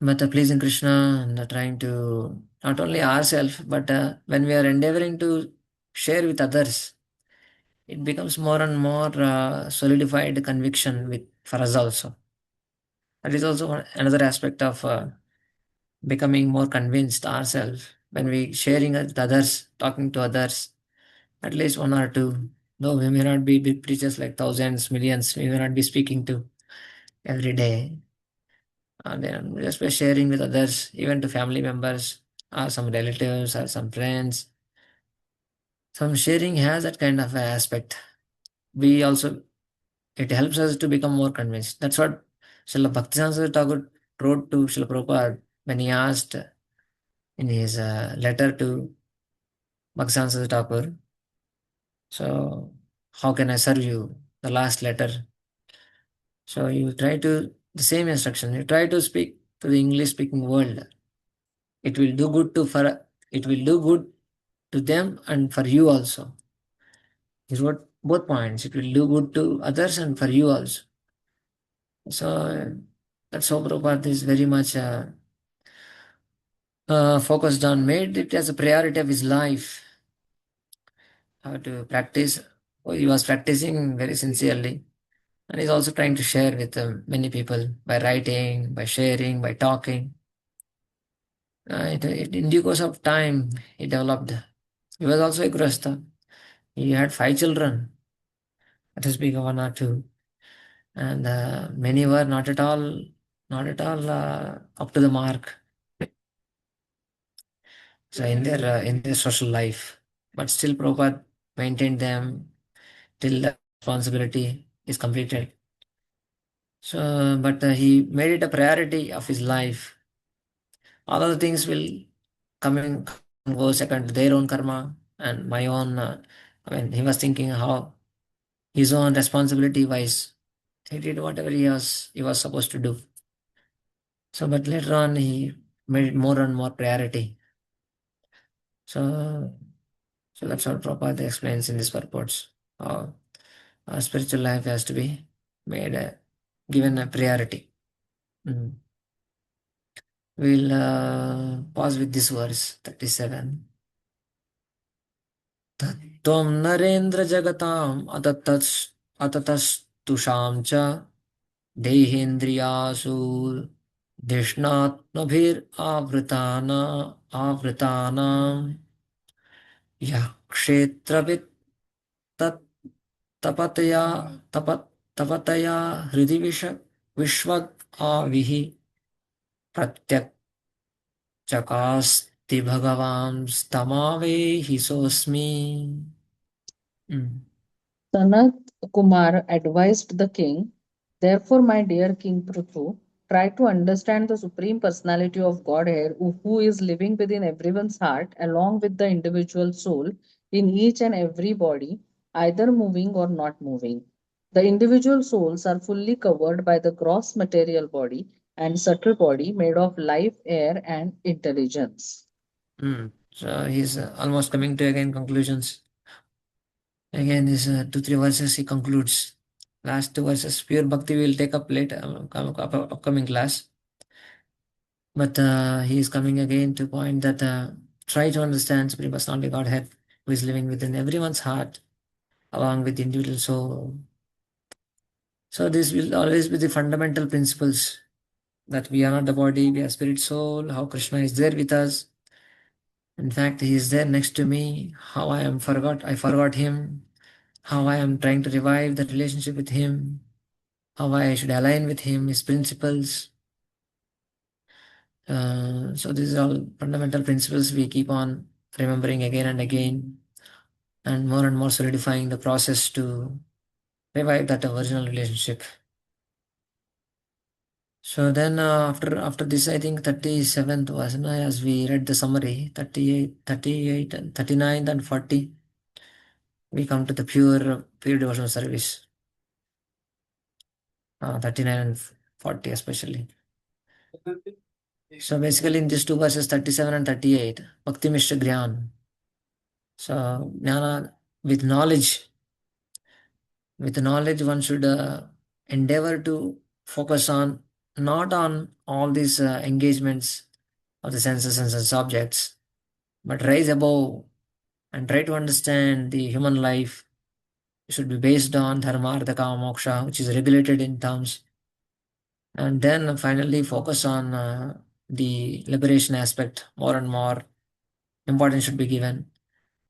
But pleasing Krishna and trying to not only ourselves, but when we are endeavoring to share with others, it becomes more and more solidified conviction with for us also. That is also another aspect of becoming more convinced ourselves when we sharing with others, talking to others, at least one or two. Though we may not be big preachers like thousands, millions, we may not be speaking to every day. And then just by sharing with others, even to family members, or some relatives, or some friends, some sharing has that kind of aspect. We also, it helps us to become more convinced. That's what Srila Bhaktivedanta Thakur wrote to Srila Prabhupada when he asked in his letter to Bhaktivedanta Thakur, so how can I serve you? The last letter. So you try to, the same instruction, you try to speak to the English speaking world. It will do good it will do good to them and for you also. He wrote both points. It will do good to others and for you also. So that's how Prabhupada is very much focused on, made it as a priority of his life. How to practice. Oh, he was practicing very sincerely. And he's also trying to share with many people by writing, by sharing, by talking. In due course of time, he developed. He was also a grasta. He had 5 children. Let us speak of one or two. And many were not at all up to the mark. So in their social life, but still Prabhupada maintained them till the responsibility is completed. So, but he made it a priority of his life. All other things will come and go second, their own karma and my own. He was thinking how his own responsibility wise, he did whatever he was supposed to do. So, but later on, he made it more and more priority. So, that's what Prabhupada explains in these purports. Our spiritual life has to be made given a priority. We'll pause with this verse 37. Tvam narendra jagatam atatas atatastusham cha देहेन्द्रियासु आवृतानां यः क्षेत्रवित् तत् तपतया तप तपतया हृदि विश्वग् प्रत्यक्षकास्ति भगवान् स्तमावेहि सोऽस्मि. Sanat Kumar advised the king, therefore, my dear King Prithu, try to understand the Supreme Personality of Godhead who is living within everyone's heart along with the individual soul in each and every body, either moving or not moving. The individual souls are fully covered by the gross material body and subtle body made of life, air, and intelligence. So he's almost coming to again conclusions. Again, these 2-3 verses he concludes. Last 2 verses, pure bhakti will take up later, upcoming class. But he is coming again to point that try to understand Supreme Personality Godhead who is living within everyone's heart along with the individual soul. So this will always be the fundamental principles that we are not the body, we are spirit soul, how Krishna is there with us. In fact, he is there next to me. How I forgot him. How I am trying to revive that relationship with him. How I should align with him, his principles. So these are all fundamental principles we keep on remembering again and again, and more solidifying the process to revive that original relationship. So then after this, I think 37th was, as we read the summary, 38 and 39 and 40, we come to the pure devotional service. 39 and 40 especially. So basically in these 2 verses, 37 and 38, Bhakti Mishra Gyan. So jnana, with knowledge one should endeavor to focus on, not on all these engagements of the senses and sense objects, but rise above and try to understand the human life should be based on dharma, artha, kama, moksha, which is regulated in terms, and then finally focus on the liberation aspect. More and more importance should be given,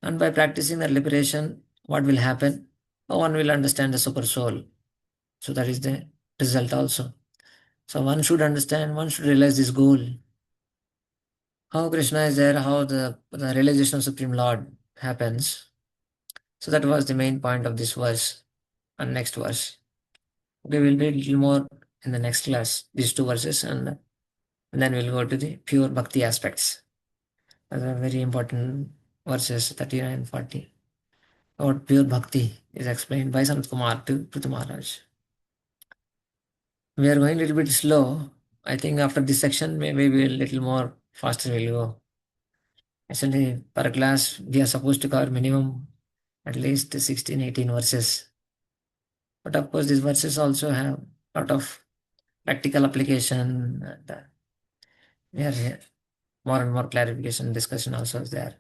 and by practicing that liberation, what will happen? One will understand the super soul. So that is the result also. So one should understand, one should realize this goal. How Krishna is there, how the realization of Supreme Lord happens. So that was the main point of this verse and next verse. We will read a little more in the next class, these 2 verses, and then we'll go to the pure bhakti aspects. Those are very important verses, 39 and 40. About pure bhakti is explained by Sanat Kumar to Prithu Maharaj. We are going a little bit slow. I think after this section, maybe we'll a little more faster we'll go. Actually, per class, we are supposed to cover minimum at least 16, 18 verses. But of course, these verses also have a lot of practical application. And, we are here. More and more clarification discussion also is there.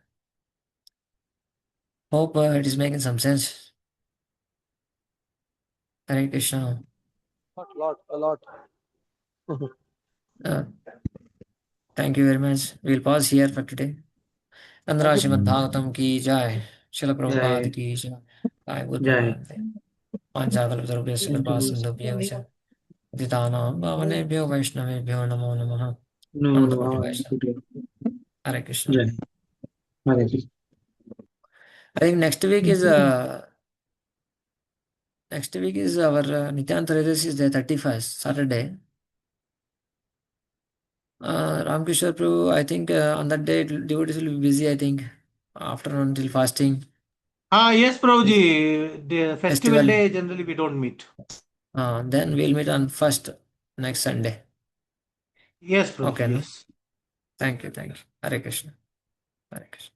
Hope it is making some sense. Hare Krishna. A lot. Thank you very much. We'll pause here for today. Andhra Srimad Bhagavatam ki jai. Srila Prabhupada ki jai. Jai Guru Prabhupada. Panchakalpatarubhyasya kripa sindhubhyo vacha. Patitanam pavanebhyo vaishnavebhyo namo namaha. Anandakoti Vaishnava. Hare Krishna. Hare Krishna. I think next week is our Nityananta Redus is the 31st, Saturday. Ramkishore Prabhu, I think on that day devotees will be busy, I think. Afternoon till fasting. Yes, Prabhuji. The festival Festival. day, generally we don't meet. Then we'll meet on first next Sunday. Yes, Prabhuji, Okay, no? yes. Thank you. Hare Krishna. Hare Krishna.